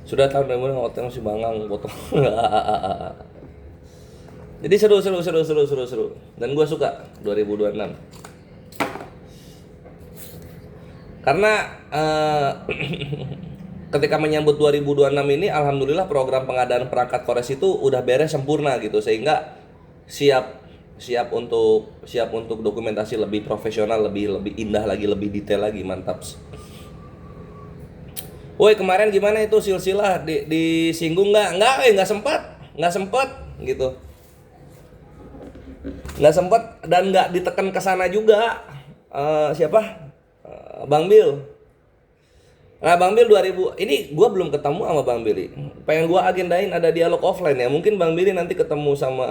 Sudah tahun 2000 hotel masih bangang potong. Jadi seru. Dan gue suka 2026. Karena ketika menyambut 2026 ini alhamdulillah program pengadaan perangkat Kores itu udah beres sempurna gitu sehingga siap untuk dokumentasi lebih profesional, lebih indah lagi, lebih detail lagi, mantap. Woi, kemarin gimana itu silsilah disinggung nggak sempat gitu. Nggak sempat dan nggak ditekan ke sana juga. Siapa? Bang Bil. Nah, Bang Bil 2000 ini gue belum ketemu sama Bang Billy. Pengen gue agendain ada dialog offline ya. Mungkin Bang Billy nanti ketemu sama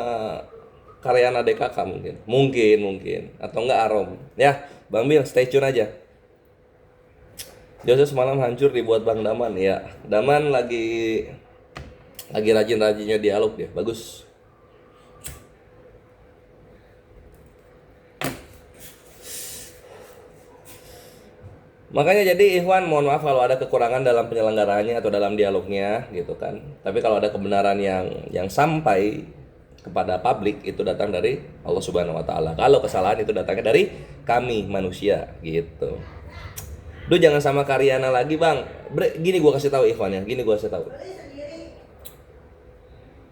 Karyana DKK mungkin atau enggak Arom. Ya, Bang Bil stay tune aja. Jose semalam hancur dibuat Bang Daman ya. Daman lagi rajin-rajinnya dialog dia. Bagus. Makanya jadi Ikhwan mohon maaf kalau ada kekurangan dalam penyelenggaraannya atau dalam dialognya gitu kan. Tapi kalau ada kebenaran yang sampai kepada publik itu datang dari Allah Subhanahu wa taala. Kalau kesalahan itu datangnya dari kami manusia gitu. Duh, jangan sama Karyana lagi, Bang. Gini gua kasih tahu Ikhwan ya,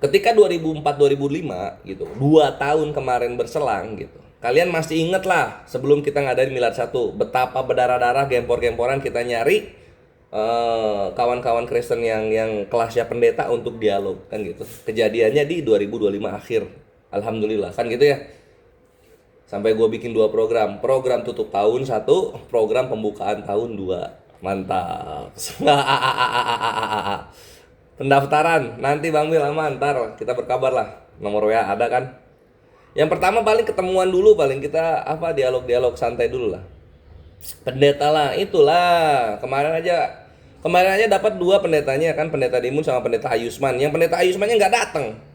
Ketika 2004-2005 gitu, 2 tahun kemarin berselang gitu. Kalian masih inget lah sebelum kita ngadain Milad 1 betapa berdarah-darah gempor-gemporan kita nyari kawan-kawan Kristen yang kelasnya pendeta untuk dialog kan gitu. Kejadiannya di 2025 akhir Alhamdulillah kan gitu ya. Sampai gue bikin 2 program. Program tutup tahun 1, program pembukaan tahun 2. Mantap. Pendaftaran nanti Bang Bil aman, ntar kita berkabar lah. Nomor WA ada kan? Yang pertama paling ketemuan dulu, paling kita dialog-dialog santai dulu lah. Pendeta lah, itulah. Kemarin aja dapat 2 pendetanya kan, pendeta Dimun sama pendeta Ayusman. Yang pendeta Ayusmannya nggak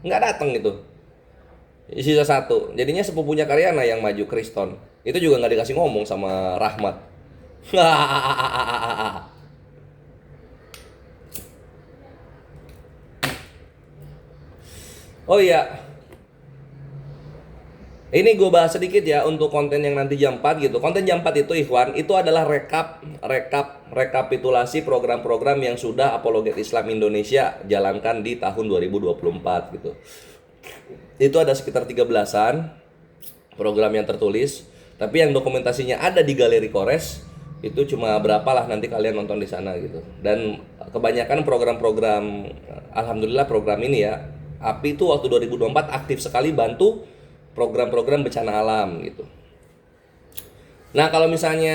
datang itu. Sisa 1. Jadinya sepupunya Karyana yang maju, Kriston. Itu juga nggak dikasih ngomong sama Rahmat. Oh iya. Ini gue bahas sedikit ya untuk konten yang nanti jam 4 gitu. Konten jam 4 itu Ikhwan, itu adalah rekapitulasi program-program yang sudah Apologet Islam Indonesia jalankan di tahun 2024 gitu. Itu ada sekitar 13-an program yang tertulis, tapi yang dokumentasinya ada di Galeri Kores itu cuma berapa lah, nanti kalian nonton di sana gitu. Dan kebanyakan program-program, alhamdulillah program ini ya, API itu waktu 2024 aktif sekali bantu program-program bencana alam gitu. Nah kalau misalnya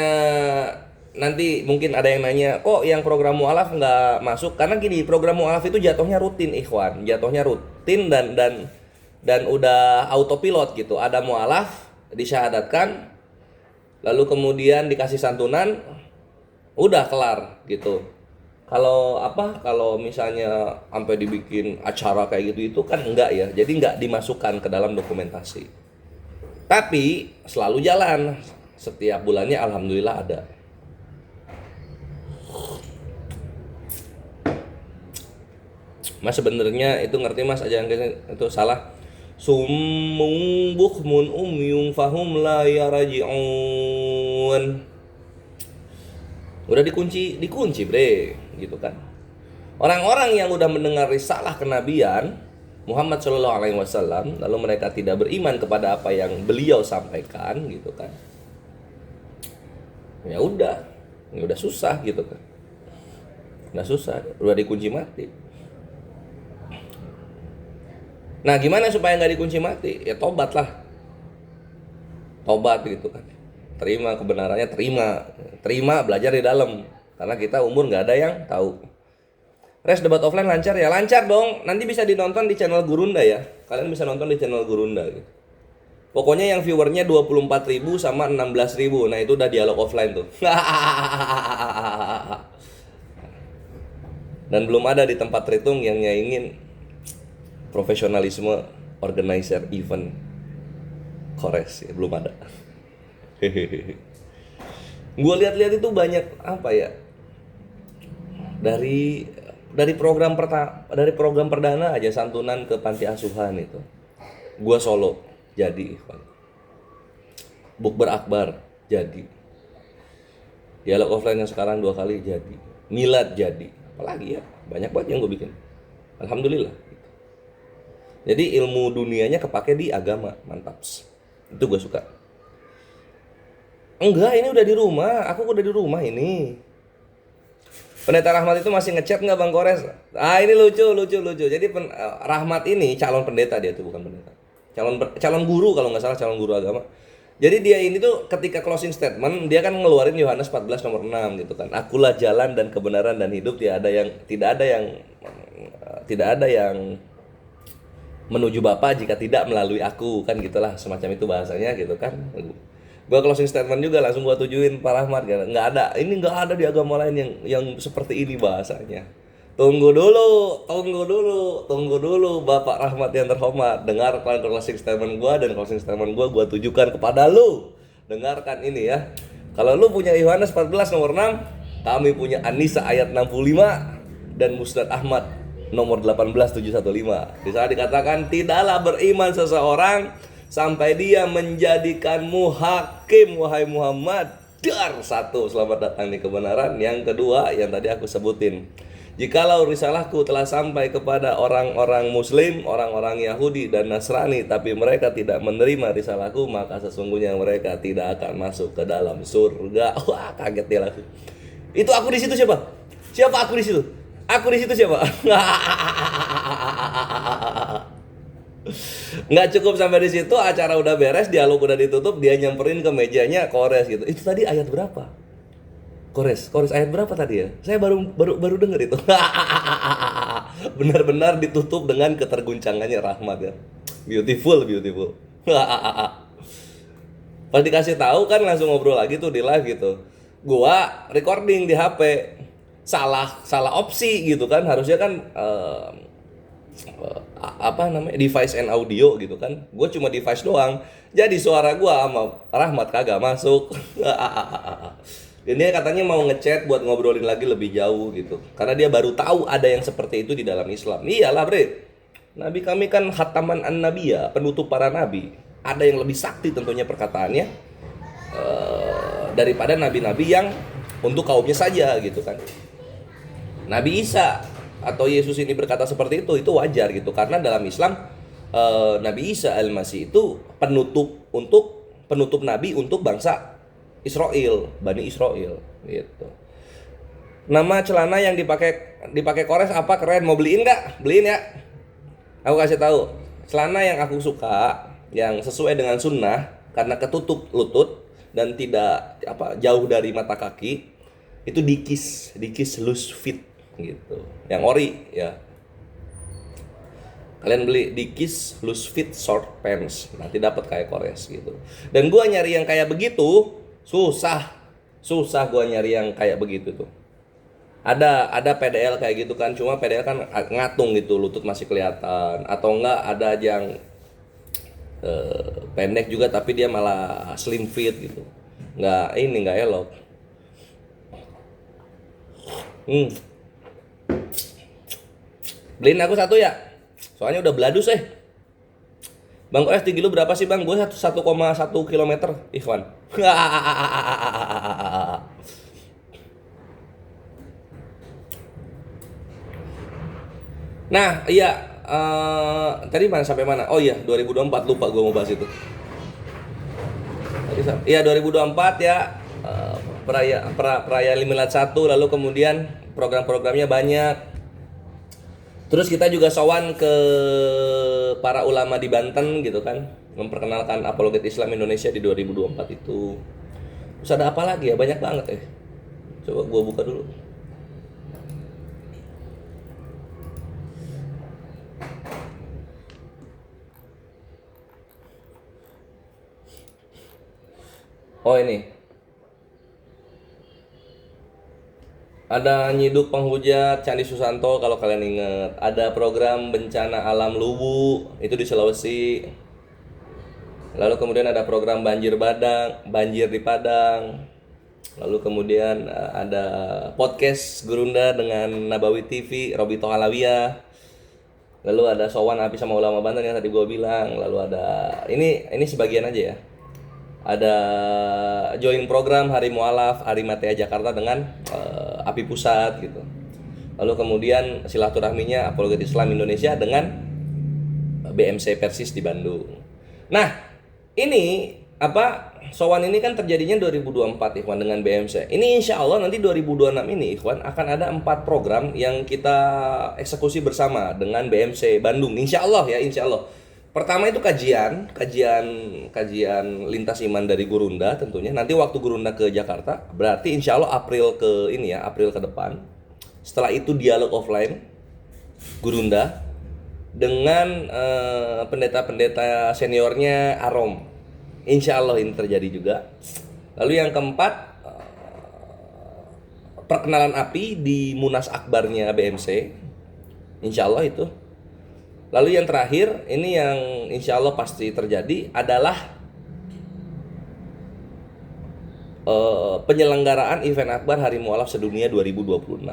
nanti mungkin ada yang nanya, kok yang program mualaf nggak masuk? Karena gini, program mualaf itu jatuhnya rutin Ikhwan, jatuhnya rutin dan udah autopilot gitu. Ada mualaf, disyahadatkan, lalu kemudian dikasih santunan, udah kelar gitu. Kalau misalnya sampai dibikin acara kayak gitu itu kan enggak ya. Jadi enggak dimasukkan ke dalam dokumentasi. Tapi selalu jalan. Setiap bulannya alhamdulillah ada. Mas sebenarnya itu ngerti Mas aja yang itu salah. Summun bukhmun umyun fahum la yarji'un. Udah dikunci bre gitu kan. Orang-orang yang udah mendengar risalah kenabian Muhammad Shallallahu Alaihi Wasallam lalu mereka tidak beriman kepada apa yang beliau sampaikan gitu kan, ya udah susah gitu kan, udah dikunci mati. Nah gimana supaya nggak dikunci mati? Ya tobat gitu kan, terima kebenarannya, terima belajar di dalam. Karena kita umur nggak ada yang tahu. Res debat offline lancar ya? Lancar dong. Nanti bisa dinonton di channel Gurunda ya. Kalian bisa nonton di channel Gurunda gitu. Pokoknya yang viewernya 24.000 sama 16.000. Nah itu udah dialog offline tuh. Dan belum ada di tempat Tritung yang nyaingin profesionalisme organizer event Kores ya, belum ada. Gue lihat-lihat itu banyak apa ya, dari program perdana aja santunan ke panti asuhan itu. Gua Solo jadi, bukber akbar jadi, dialog offline yang sekarang 2 kali jadi, milad jadi, apalagi ya banyak banget yang gue bikin. Alhamdulillah. Jadi ilmu dunianya kepake di agama, mantap. Itu gue suka. Enggak, ini udah di rumah. Aku udah di rumah ini. Pendeta Rahmat itu masih ngechat nggak Bang Kores? Ah ini lucu. Jadi Rahmat ini calon pendeta, dia tuh bukan pendeta. Calon guru kalau nggak salah, calon guru agama. Jadi dia ini tuh ketika closing statement dia kan ngeluarin Yohanes 14 nomor 6 gitu kan. Akulah jalan dan kebenaran dan hidup, tidak ada yang menuju Bapa jika tidak melalui aku, kan gitulah semacam itu bahasanya gitu kan. Gua closing statement juga langsung gua tujuin Pak Rahmat kan. Nggak ada di agama lain yang seperti ini bahasanya. Tunggu dulu Bapak Rahmat yang terhormat. Dengarkan closing statement gua, dan closing statement gua tujukan kepada lu. Dengarkan ini ya. Kalau lu punya Yohanes 14 nomor 6, kami punya An-Nisa ayat 65 dan Musnad Ahmad nomor 18715. Di sana dikatakan tidaklah beriman seseorang sampai dia menjadikanmu hakim wahai Muhammad. Dar satu, selamat datang di kebenaran. Yang kedua yang tadi aku sebutin, jikalau risalahku telah sampai kepada orang-orang muslim, orang-orang Yahudi dan Nasrani, tapi mereka tidak menerima risalahku, maka sesungguhnya mereka tidak akan masuk ke dalam surga. Wah, kaget dia langsung. Itu aku di situ siapa? Siapa aku di situ? Aku di situ siapa? Nggak cukup sampai di situ, acara udah beres, dialog udah ditutup, dia nyamperin ke mejanya, Kores gitu. Itu tadi ayat berapa? Kores ayat berapa tadi ya? Saya baru denger itu. Benar-benar ditutup dengan keterguncangannya Rahmat ya. Beautiful. Pas dikasih tahu kan langsung ngobrol lagi tuh di live gitu. Gua recording di HP. Salah opsi gitu kan. Harusnya kan device and audio gitu kan. Gue cuma device doang. Jadi suara gua sama Rahmat kagak masuk. Dan dia katanya mau ngechat buat ngobrolin lagi lebih jauh gitu. Karena dia baru tahu ada yang seperti itu di dalam Islam. Iyalah bre, Nabi kami kan khataman an-nabiyya, penutup para nabi. Ada yang lebih sakti tentunya perkataannya daripada nabi-nabi yang untuk kaumnya saja gitu kan. Nabi Isa atau Yesus ini berkata seperti itu wajar gitu. Karena dalam Islam Nabi Isa al-Masih itu penutup nabi untuk bangsa Israel, Bani Israel gitu. Nama celana yang dipakai Kores apa? Keren, mau beliin nggak? Beliin ya. Aku kasih tahu. Celana yang aku suka, yang sesuai dengan sunnah karena ketutup lutut dan tidak jauh dari mata kaki, itu Dickies loose fit gitu. Yang ori ya. Kalian beli Dickies loose fit short pants, nanti dapat kayak Kores gitu. Dan gua nyari yang kayak begitu susah gua nyari yang kayak begitu tuh. Ada PDL kayak gitu kan, cuma PDL kan ngatung gitu, lutut masih kelihatan, atau enggak ada yang pendek juga tapi dia malah slim fit gitu. Nggak elok. Beliin aku satu ya. Soalnya udah beladus Bang Kores tinggi lu berapa sih bang? Gue 1,1 kilometer, Ikhwan. Nah, iya. Tadi sampai mana? Oh iya, 2024 lupa gue mau bahas itu. Iya 2024 ya. Perayaan Milad 1, lalu kemudian program-programnya banyak. Terus kita juga sowan ke para ulama di Banten gitu kan, memperkenalkan apologet Islam Indonesia di 2024 itu. Terus ada apa lagi ya? Banyak banget Coba gua buka dulu. Oh ini. Ada nyiduk penghujat Candi Susanto kalau kalian ingat. Ada program bencana alam Luwu, itu di Sulawesi. Lalu kemudian ada program banjir di Padang. Lalu kemudian ada podcast Gurunda dengan Nabawi TV, Robito Halawiyah. Lalu ada sowan api sama ulama Banten yang tadi gue bilang. Lalu ada ini sebagian aja ya. Ada join program Hari Mu'alaf Arimatea Jakarta dengan API Pusat gitu. Lalu kemudian silaturahminya Apologet Islam Indonesia dengan BMC Persis di Bandung. Nah, ini sowan ini kan terjadinya 2024 Ikhwan dengan BMC. Ini insya Allah nanti 2026 ini Ikhwan akan ada 4 program yang kita eksekusi bersama dengan BMC Bandung. Insya Allah ya, insya Allah. Pertama itu kajian lintas iman dari Gurunda tentunya. Nanti waktu Gurunda ke Jakarta, berarti insya Allah April ke depan. Setelah itu dialog offline Gurunda dengan pendeta-pendeta seniornya Arom. Insya Allah ini terjadi juga. Lalu yang keempat, perkenalan API di Munas Akbarnya BMC. Insya Allah itu. Lalu yang terakhir, ini yang insya Allah pasti terjadi adalah penyelenggaraan event akbar Hari Mu'alaf Sedunia 2026.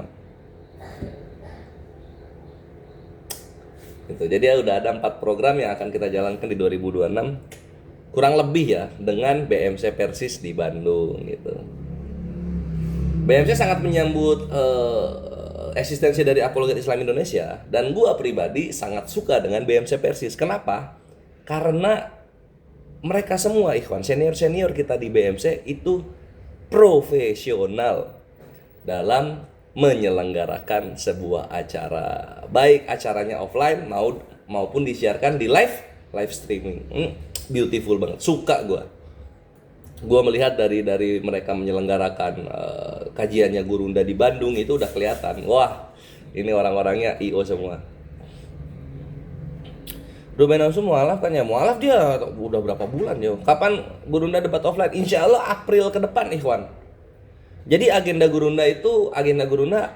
Gitu. Jadi udah ada 4 program yang akan kita jalankan di 2026. Kurang lebih ya dengan BMC Persis di Bandung gitu. BMC sangat menyambut eksistensi dari Apologet Islam Indonesia, dan gua pribadi sangat suka dengan BMC Persis. Kenapa? Karena mereka semua Ikhwan, senior kita di BMC itu profesional dalam menyelenggarakan sebuah acara, baik acaranya offline maupun disiarkan di live live streaming. Beautiful banget, suka gue melihat dari mereka menyelenggarakan kajiannya Gurunda di Bandung itu udah kelihatan, wah ini orang-orangnya IO semua. Ruben Onsu mualaf kan ya, mualaf dia udah berapa bulan ya. Kapan Gurunda debat offline? Insya Allah April ke depan Ikhwan. Jadi agenda Gurunda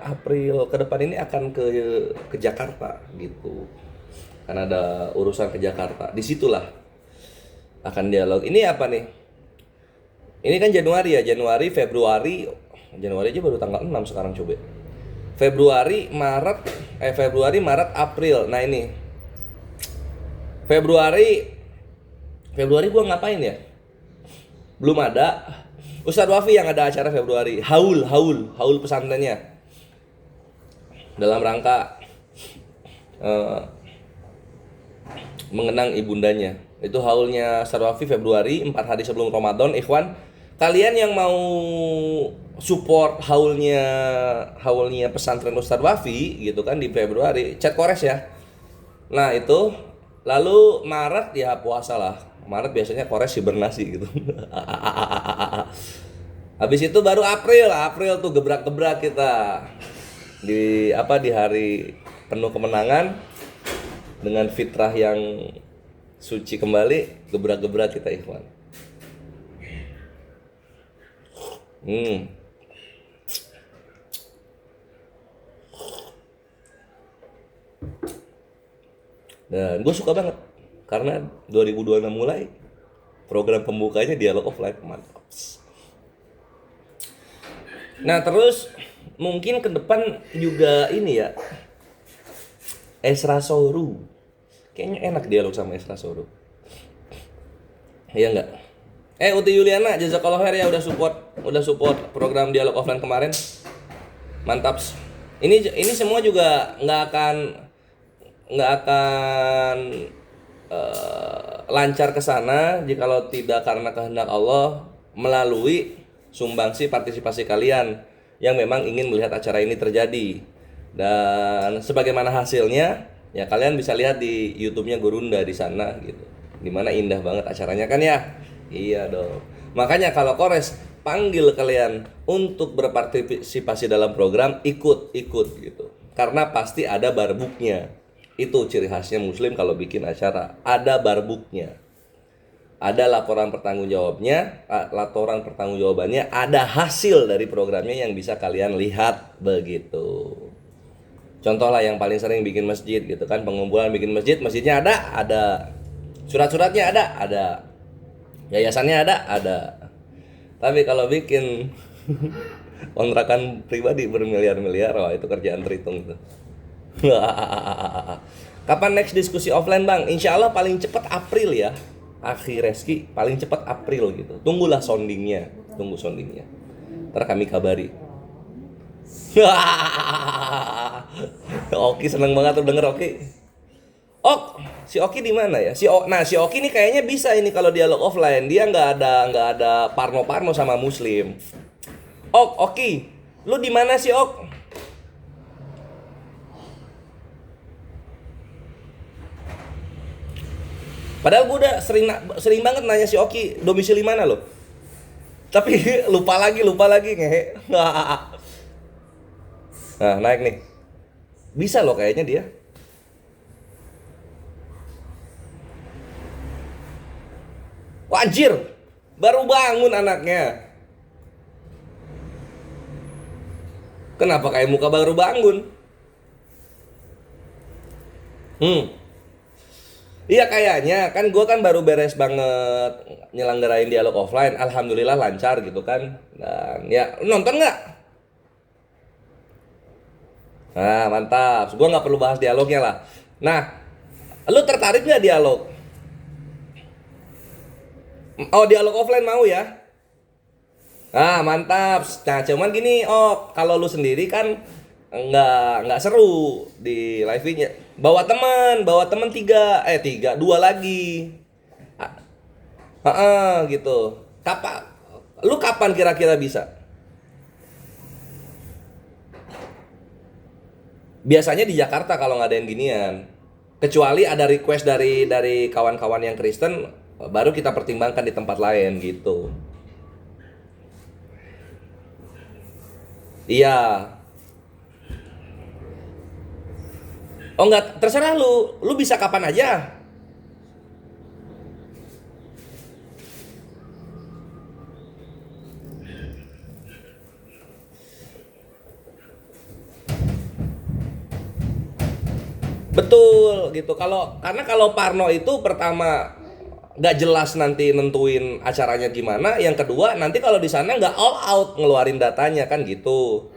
April ke depan ini akan ke Jakarta gitu. Karena ada urusan ke Jakarta. Disitulah akan dialog. Ini apa nih? Ini kan Januari ya, Februari aja baru tanggal 6 sekarang coba. Februari, Maret, April. Nah ini Februari gua ngapain ya? Belum ada. Ustadz Wafi yang ada acara Februari. Haul pesantrennya. Dalam rangka mengenang ibundanya. Itu haulnya Ustadz Wafi Februari, 4 hari sebelum Ramadan. Ikhwan, kalian yang mau support haulnya pesantren Ustadz Wafi gitu kan di Februari, chat Kores ya. Nah itu, lalu Maret ya puasa lah. Maret biasanya Kores hibernasi gitu. Habis itu baru April tuh gebrak-gebrak kita di hari penuh kemenangan dengan fitrah yang suci kembali, gebrak-gebrak kita Ikhwan. Dan gue suka banget karena 2026 mulai program pembukanya dialog offline, mantap. Nah terus mungkin ke depan juga ini ya, Esra Soru, kayaknya enak dialog sama Esra Soru, iya nggak? Uti Yuliana, jazakallah khair ya udah support program dialog offline kemarin, mantap. Ini semua juga nggak akan lancar ke sana jikalau tidak karena kehendak Allah melalui sumbangsi partisipasi kalian yang memang ingin melihat acara ini terjadi. Dan sebagaimana hasilnya ya kalian bisa lihat di YouTube-nya Gurunda di sana gitu. Dimana indah banget acaranya kan ya? Iya dong. Makanya kalau Kores panggil kalian untuk berpartisipasi dalam program, ikut gitu. Karena pasti ada barbuknya. Itu ciri khasnya Muslim kalau bikin acara, ada barbuknya. Ada laporan pertanggungjawabannya, ada hasil dari programnya yang bisa kalian lihat begitu. Contoh lah yang paling sering bikin masjid gitu kan, pengumpulan bikin masjidnya ada. Surat-suratnya ada. Yayasannya ada. Tapi kalau bikin kontrakan pribadi bermiliar-miliar, wah itu kerjaan terhitung itu. Kapan next diskusi offline Bang? Insya Allah paling cepat April ya. Akhi Reski paling cepat April gitu. Tunggu sondingnya. Ntar kami kabari. Oki seneng banget tuh denger Oki. Si Oki di mana ya? Si Oki nih kayaknya bisa ini kalau dialog offline. Dia nggak ada parno sama Muslim. Oki, lu di mana sih Ok? Padahal gue udah sering banget nanya si Oki domisili mana loh. Tapi lupa lagi ngehe. Nah, naik nih. Bisa loh kayaknya dia. Wajir, baru bangun anaknya. Kenapa kayak muka baru bangun? Iya kayaknya, kan gue kan baru beres banget nyelenggarain dialog offline. Alhamdulillah lancar gitu kan. Dan ya, nonton nggak? Nah mantap, gue nggak perlu bahas dialognya lah. Nah, lu tertarik nggak dialog? Dialog offline mau ya? Nah mantap. Nah cuman gini kalau lu sendiri kan nggak seru di live-nya. Bawa teman 2 lagi. Gitu. Kapan kira-kira bisa? Biasanya di Jakarta kalau ngadain ginian. Kecuali ada request dari kawan-kawan yang Kristen, baru kita pertimbangkan di tempat lain gitu. Iya. Oh enggak, terserah lu bisa kapan aja. Betul gitu. Karena kalau Parno itu pertama nggak jelas nanti nentuin acaranya gimana. Yang kedua nanti kalau di sana nggak all out ngeluarin datanya kan gitu.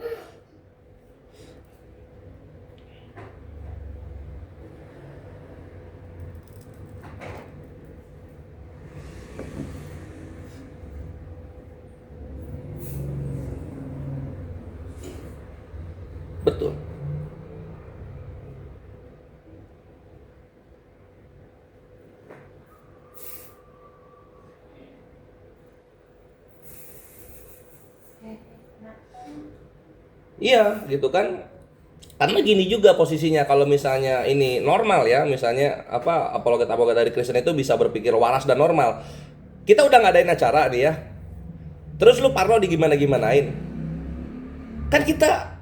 Betul. Iya, gitu kan. Karena gini juga posisinya, kalau misalnya ini normal ya, misalnya apologet dari Kristen itu bisa berpikir waras dan normal. Kita udah ngadain acara nih ya. Terus lu Parno digimana-gimanain. Kan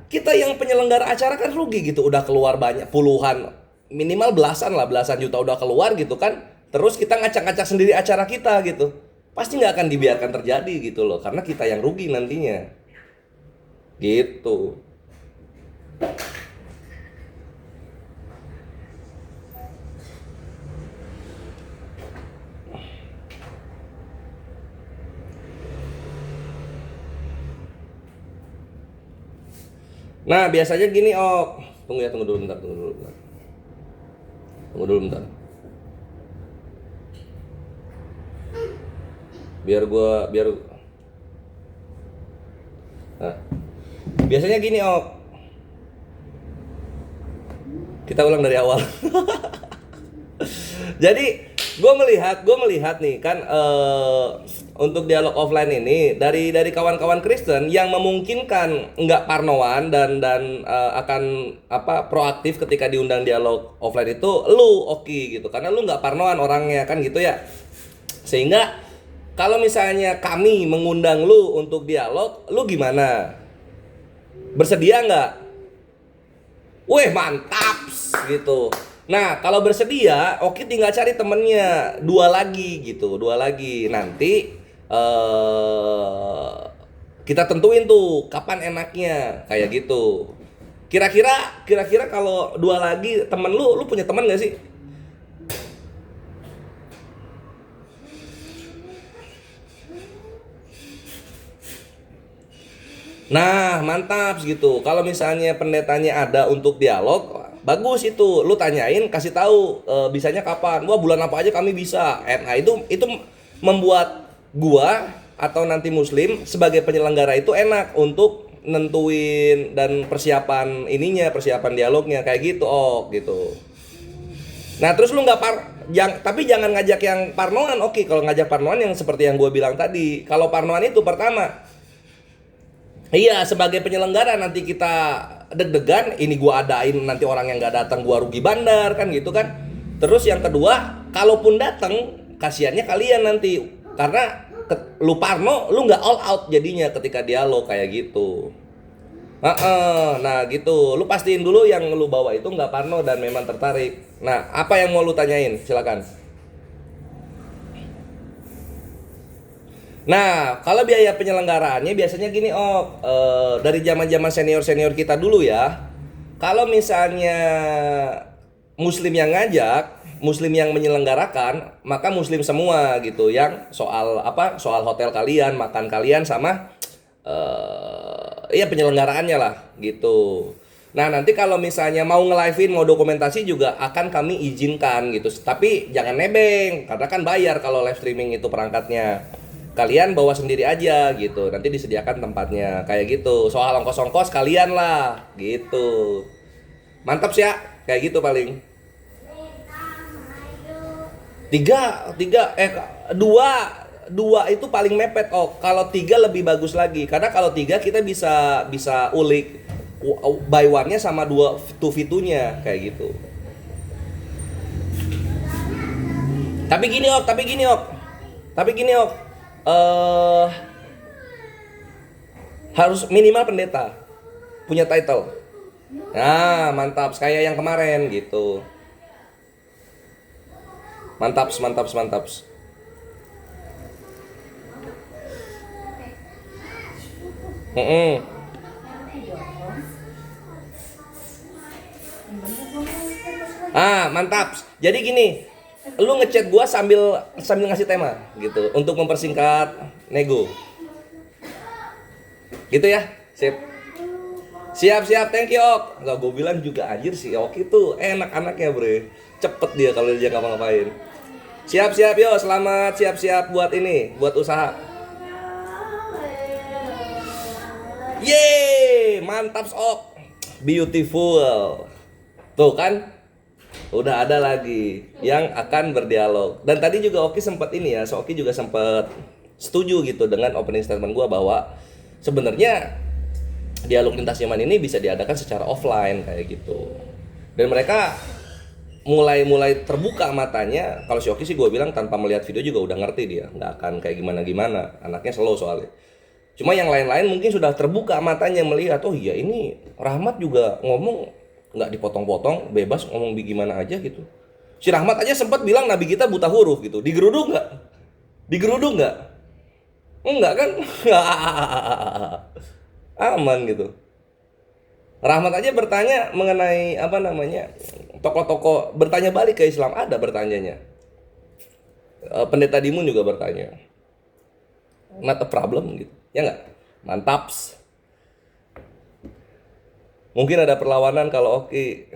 kita yang penyelenggara acara kan rugi gitu, udah keluar banyak puluhan, minimal belasan juta udah keluar gitu kan. Terus kita ngacak-ngacak sendiri acara kita gitu. Pasti nggak akan dibiarkan terjadi gitu loh, karena kita yang rugi nantinya. Gitu. Nah, biasanya gini, tunggu dulu bentar. Nah, biasanya gini, kita ulang dari awal. Jadi gue melihat nih kan, untuk dialog offline ini dari kawan-kawan Kristen yang memungkinkan nggak parnoan dan akan proaktif ketika diundang dialog offline itu lu Oki gitu, karena lu nggak parnoan orangnya kan gitu ya. Sehingga kalau misalnya kami mengundang lu untuk dialog, lu gimana? Bersedia nggak? Weh mantap gitu. Nah kalau bersedia, Oki tinggal cari temennya dua lagi. Nanti kita tentuin tuh kapan enaknya kayak gitu. Kira-kira kalau dua lagi temen lu punya temen nggak sih? Nah, mantap gitu. Kalau misalnya pendetanya ada untuk dialog, bagus itu. Lu tanyain, kasih tahu bisanya kapan. Wah, bulan apa aja kami bisa. Nah, itu membuat gua atau nanti Muslim sebagai penyelenggara itu enak untuk nentuin dan persiapan dialognya kayak gitu, gitu. Nah, terus lu tapi jangan ngajak yang parnoan. Oke, kalau ngajak parnoan yang seperti yang gua bilang tadi. Kalau parnoan itu pertama, iya, sebagai penyelenggara nanti kita deg-degan, ini gua adain nanti orang yang nggak datang gua rugi bandar kan gitu kan. Terus yang kedua, kalaupun datang, kasihannya kalian nanti karena lu parno, lu nggak all out jadinya ketika dialog kayak gitu. Nah gitu, lu pastiin dulu yang lu bawa itu nggak parno dan memang tertarik. Nah, apa yang mau lu tanyain? Silakan. Nah, kalau biaya penyelenggaraannya biasanya gini, dari zaman-zaman senior kita dulu ya. Kalau misalnya Muslim yang ngajak, Muslim yang menyelenggarakan, maka Muslim semua gitu, yang soal hotel kalian, makan kalian sama penyelenggaraannya lah gitu. Nah, nanti kalau misalnya mau nge-live-in, mau dokumentasi juga akan kami izinkan gitu. Tapi jangan nebeng, karena kan bayar kalau live streaming itu perangkatnya. Kalian bawa sendiri aja gitu, nanti disediakan tempatnya kayak gitu. Soal ongkos-ongkos kalian lah gitu. Mantap sih ya, kayak gitu paling. Dua itu paling mepet. Kalau 3 lebih bagus lagi, karena kalau 3 kita bisa ulik buy one-nya sama 2 2v2-nya kayak gitu. Tapi gini ok. Harus minimal pendeta punya title. Nah, mantap, kayak yang kemarin gitu. Mantap. Mantap. Jadi gini, lu ngechat gua sambil ngasih tema gitu untuk mempersingkat nego. Gitu ya. Siap, thank you Ok. Enggak, gue bilang juga anjir si Ok itu enak anaknya bre. Cepet dia kalau dia ngapa-ngapain. Siap yo, selamat siap buat ini, buat usaha. Yeay, mantap Ok. Beautiful. Tuh kan? Udah ada lagi yang akan berdialog. Dan tadi juga Oki sempat ini ya, Oki juga sempat setuju gitu dengan opening statement gua bahwa sebenarnya dialog lintas zaman ini bisa diadakan secara offline kayak gitu. Dan mereka mulai terbuka matanya. Kalau si Oki sih gue bilang tanpa melihat video juga udah ngerti dia, nggak akan kayak gimana, anaknya slow soalnya. Cuma yang lain-lain mungkin sudah terbuka matanya melihat, oh iya ini Rahmat juga ngomong nggak dipotong-potong, bebas ngomong gimana aja gitu. Si Rahmat aja sempat bilang Nabi kita buta huruf gitu. Digeruduk nggak? Enggak kan? Aman gitu. Rahmat aja bertanya mengenai tokoh-tokoh, bertanya balik ke Islam, ada bertanyanya. Pendeta Dimun juga bertanya. Not a problem gitu. Ya nggak? Mantaps. Mungkin ada perlawanan kalau Oki.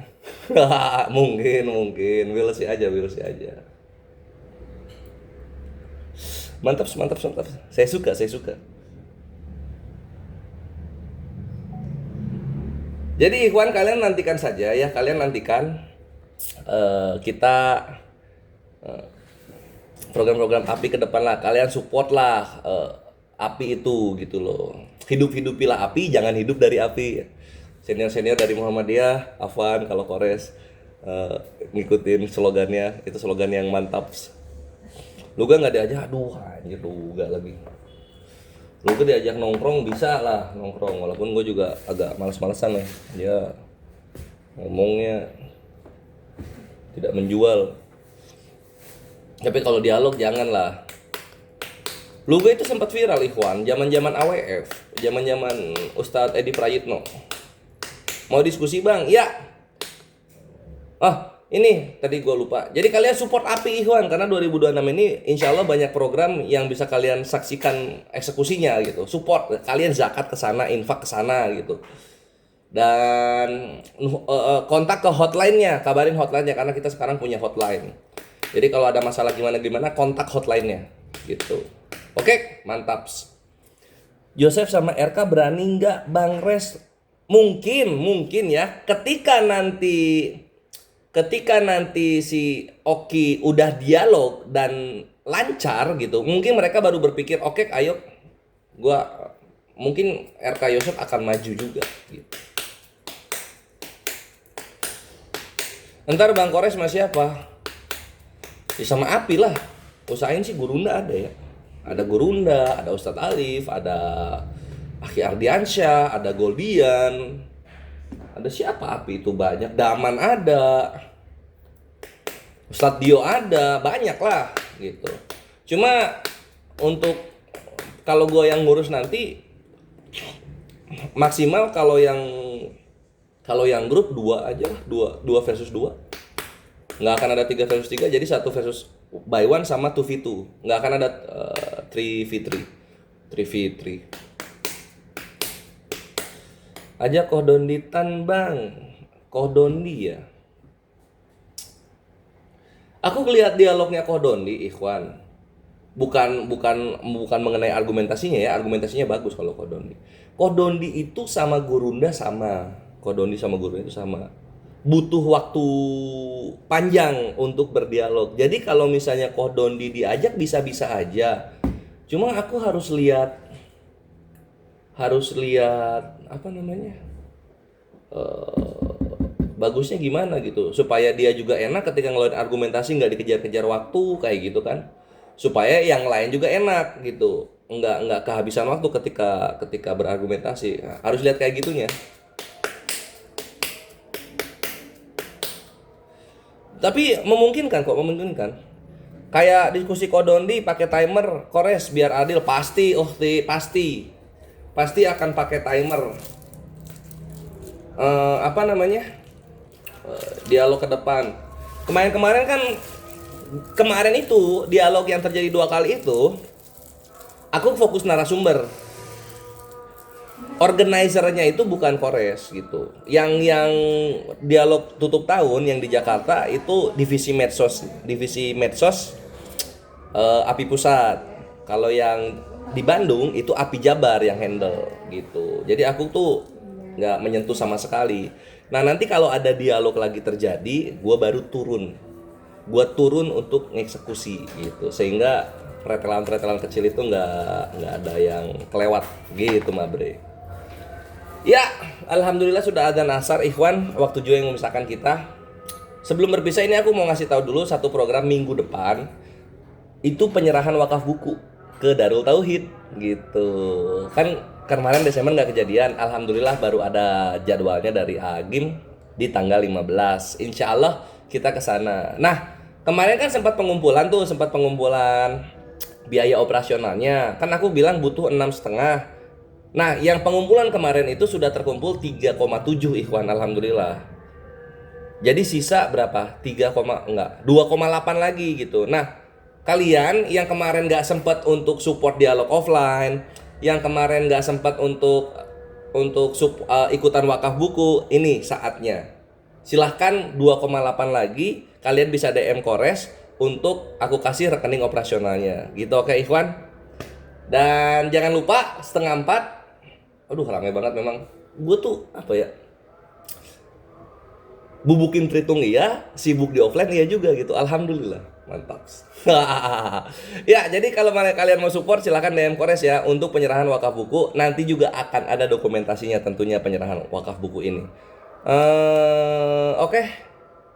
mungkin. We'll see aja. Mantap. Saya suka. Jadi ikhwan, kalian nantikan saja ya, kita program-program API ke depan lah. Kalian support lah API itu gitu loh. Hidupilah API, jangan hidup dari API. Senior dari Muhammadiyah, Afwan kalau Kores ngikutin slogannya, itu slogan yang mantap. Lu nggak diajak, aduh anjir Luga lagi. Lu diajak nongkrong bisa lah nongkrong, walaupun gue juga agak males-malesan ya. Dia ngomongnya tidak menjual. Tapi kalau dialog janganlah. Luga itu sempat viral ikhwan, zaman-zaman AWF, zaman-zaman Ustadz Edi Prayitno. Mau diskusi bang? Ya. Ini tadi gue lupa. Jadi kalian support API ikhwan, karena 2026 ini insya Allah banyak program yang bisa kalian saksikan eksekusinya gitu. Support, kalian zakat ke sana, infak ke sana gitu. Dan kontak ke hotline-nya, kabarin hotline-nya karena kita sekarang punya hotline. Jadi kalau ada masalah gimana kontak hotline-nya gitu. Oke, mantap. Joseph sama RK berani nggak Bang Res? Mungkin ya, ketika nanti si Oki udah dialog dan lancar gitu, mungkin mereka baru berpikir oke, ayo mungkin RK Yosef akan maju juga gitu. Ntar Bang Kores masih apa? Ya sama Api lah. Usahain sih Gurunda ada ya. Ada Gurunda, ada Ustadz Alif, ada Aki Ardiansyah, ada Goldian, ada siapa Api itu banyak, Daman ada, Ustadz Dio ada, banyak lah gitu. Cuma untuk kalau gue yang ngurus nanti maksimal kalau yang grup 2 aja lah, 2 versus 2. Nggak akan ada 3 versus 3, jadi 1 versus by 1 sama 2v2. Nggak akan ada 3v3. Aja Kohdonditan bang, Kohdondi ya. Aku lihat dialognya Kohdondi, ikhwan. Bukan mengenai argumentasinya ya, argumentasinya bagus kalau Kohdondi. Kohdondi itu sama Gurunda sama. Kohdondi sama Gurunda itu sama. Butuh waktu panjang untuk berdialog. Jadi kalau misalnya Kohdondi diajak bisa-bisa aja. Cuma aku harus lihat bagusnya gimana gitu supaya dia juga enak ketika ngeluarin argumentasi, nggak dikejar-kejar waktu kayak gitu kan, supaya yang lain juga enak gitu, nggak kehabisan waktu ketika berargumentasi. Nah, harus lihat kayak gitunya. Tapi memungkinkan kok, memungkinkan. Kayak diskusi Kodondi pakai timer, Kores biar adil, pasti akan pakai timer. Apa namanya? Dialog ke depan. Kemarin itu dialog yang terjadi 2 kali itu, aku fokus narasumber. Organizernya itu bukan Kores gitu. Yang dialog tutup tahun yang di Jakarta itu divisi medsos API Pusat. Kalau yang di Bandung itu API Jabar yang handle gitu. Jadi aku tuh nggak menyentuh sama sekali. Nah nanti kalau ada dialog lagi terjadi, gue baru turun. Gue turun untuk ngeksekusi gitu. Sehingga pretelan kecil itu nggak ada yang kelewat gitu, Mabre. Ya, alhamdulillah sudah ada Nasar, Ikhwan, waktu juga yang memisahkan kita. Sebelum berpisah ini aku mau ngasih tahu dulu satu program minggu depan. Itu penyerahan wakaf buku ke Darul Tauhid gitu. Kan kemarin Desember nggak kejadian, alhamdulillah baru ada jadwalnya dari Agim di tanggal 15. Insya Allah kita ke sana. Nah, kemarin kan sempat pengumpulan biaya operasionalnya. Kan aku bilang butuh 6,5. Nah, yang pengumpulan kemarin itu sudah terkumpul 3,7 Ikhwan, alhamdulillah. Jadi sisa berapa? 2,8 lagi gitu. Nah, kalian yang kemarin nggak sempat untuk support dialog offline, yang kemarin nggak sempat untuk ikutan wakaf buku, ini saatnya. Silahkan 2,8 lagi, kalian bisa DM Kores untuk aku kasih rekening operasionalnya. Gitu, oke Ikhwan? Dan jangan lupa 3:30. Aduh, ramai banget memang. Gue tuh apa ya? Bubukin Tritung iya, sibuk di offline iya juga gitu. Alhamdulillah, mantap. Ya, jadi kalau kalian mau support silahkan DM Kores ya untuk penyerahan wakaf buku. Nanti juga akan ada dokumentasinya tentunya penyerahan wakaf buku ini. Oke.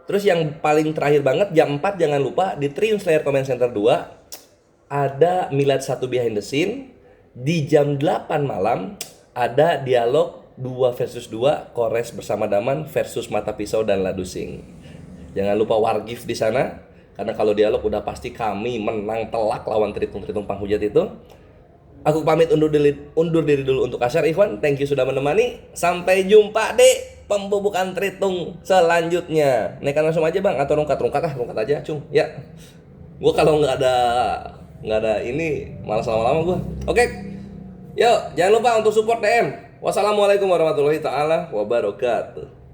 Terus yang paling terakhir banget jam 4 jangan lupa di Triun Slayer Comment Center 2 ada Milad 1 behind the scene. Di jam 8 malam ada dialog 2 versus 2 Kores bersama Daman versus Mata Pisau dan Ladusing. Jangan lupa wargif di sana karena kalau dialog udah pasti kami menang telak lawan Tritung Panghujat itu. Aku pamit undur diri dulu untuk Asyar, Ikhwan. Thank you sudah menemani. Sampai jumpa di pembubukan Tritung selanjutnya. Nekan langsung aja Bang atau rungkat aja, Cung. Ya. Gua kalau nggak ada ini malas lama-lama gua. Oke. Yuk, jangan lupa untuk support DM. Wassalamualaikum warahmatullahi taala wabarakatuh.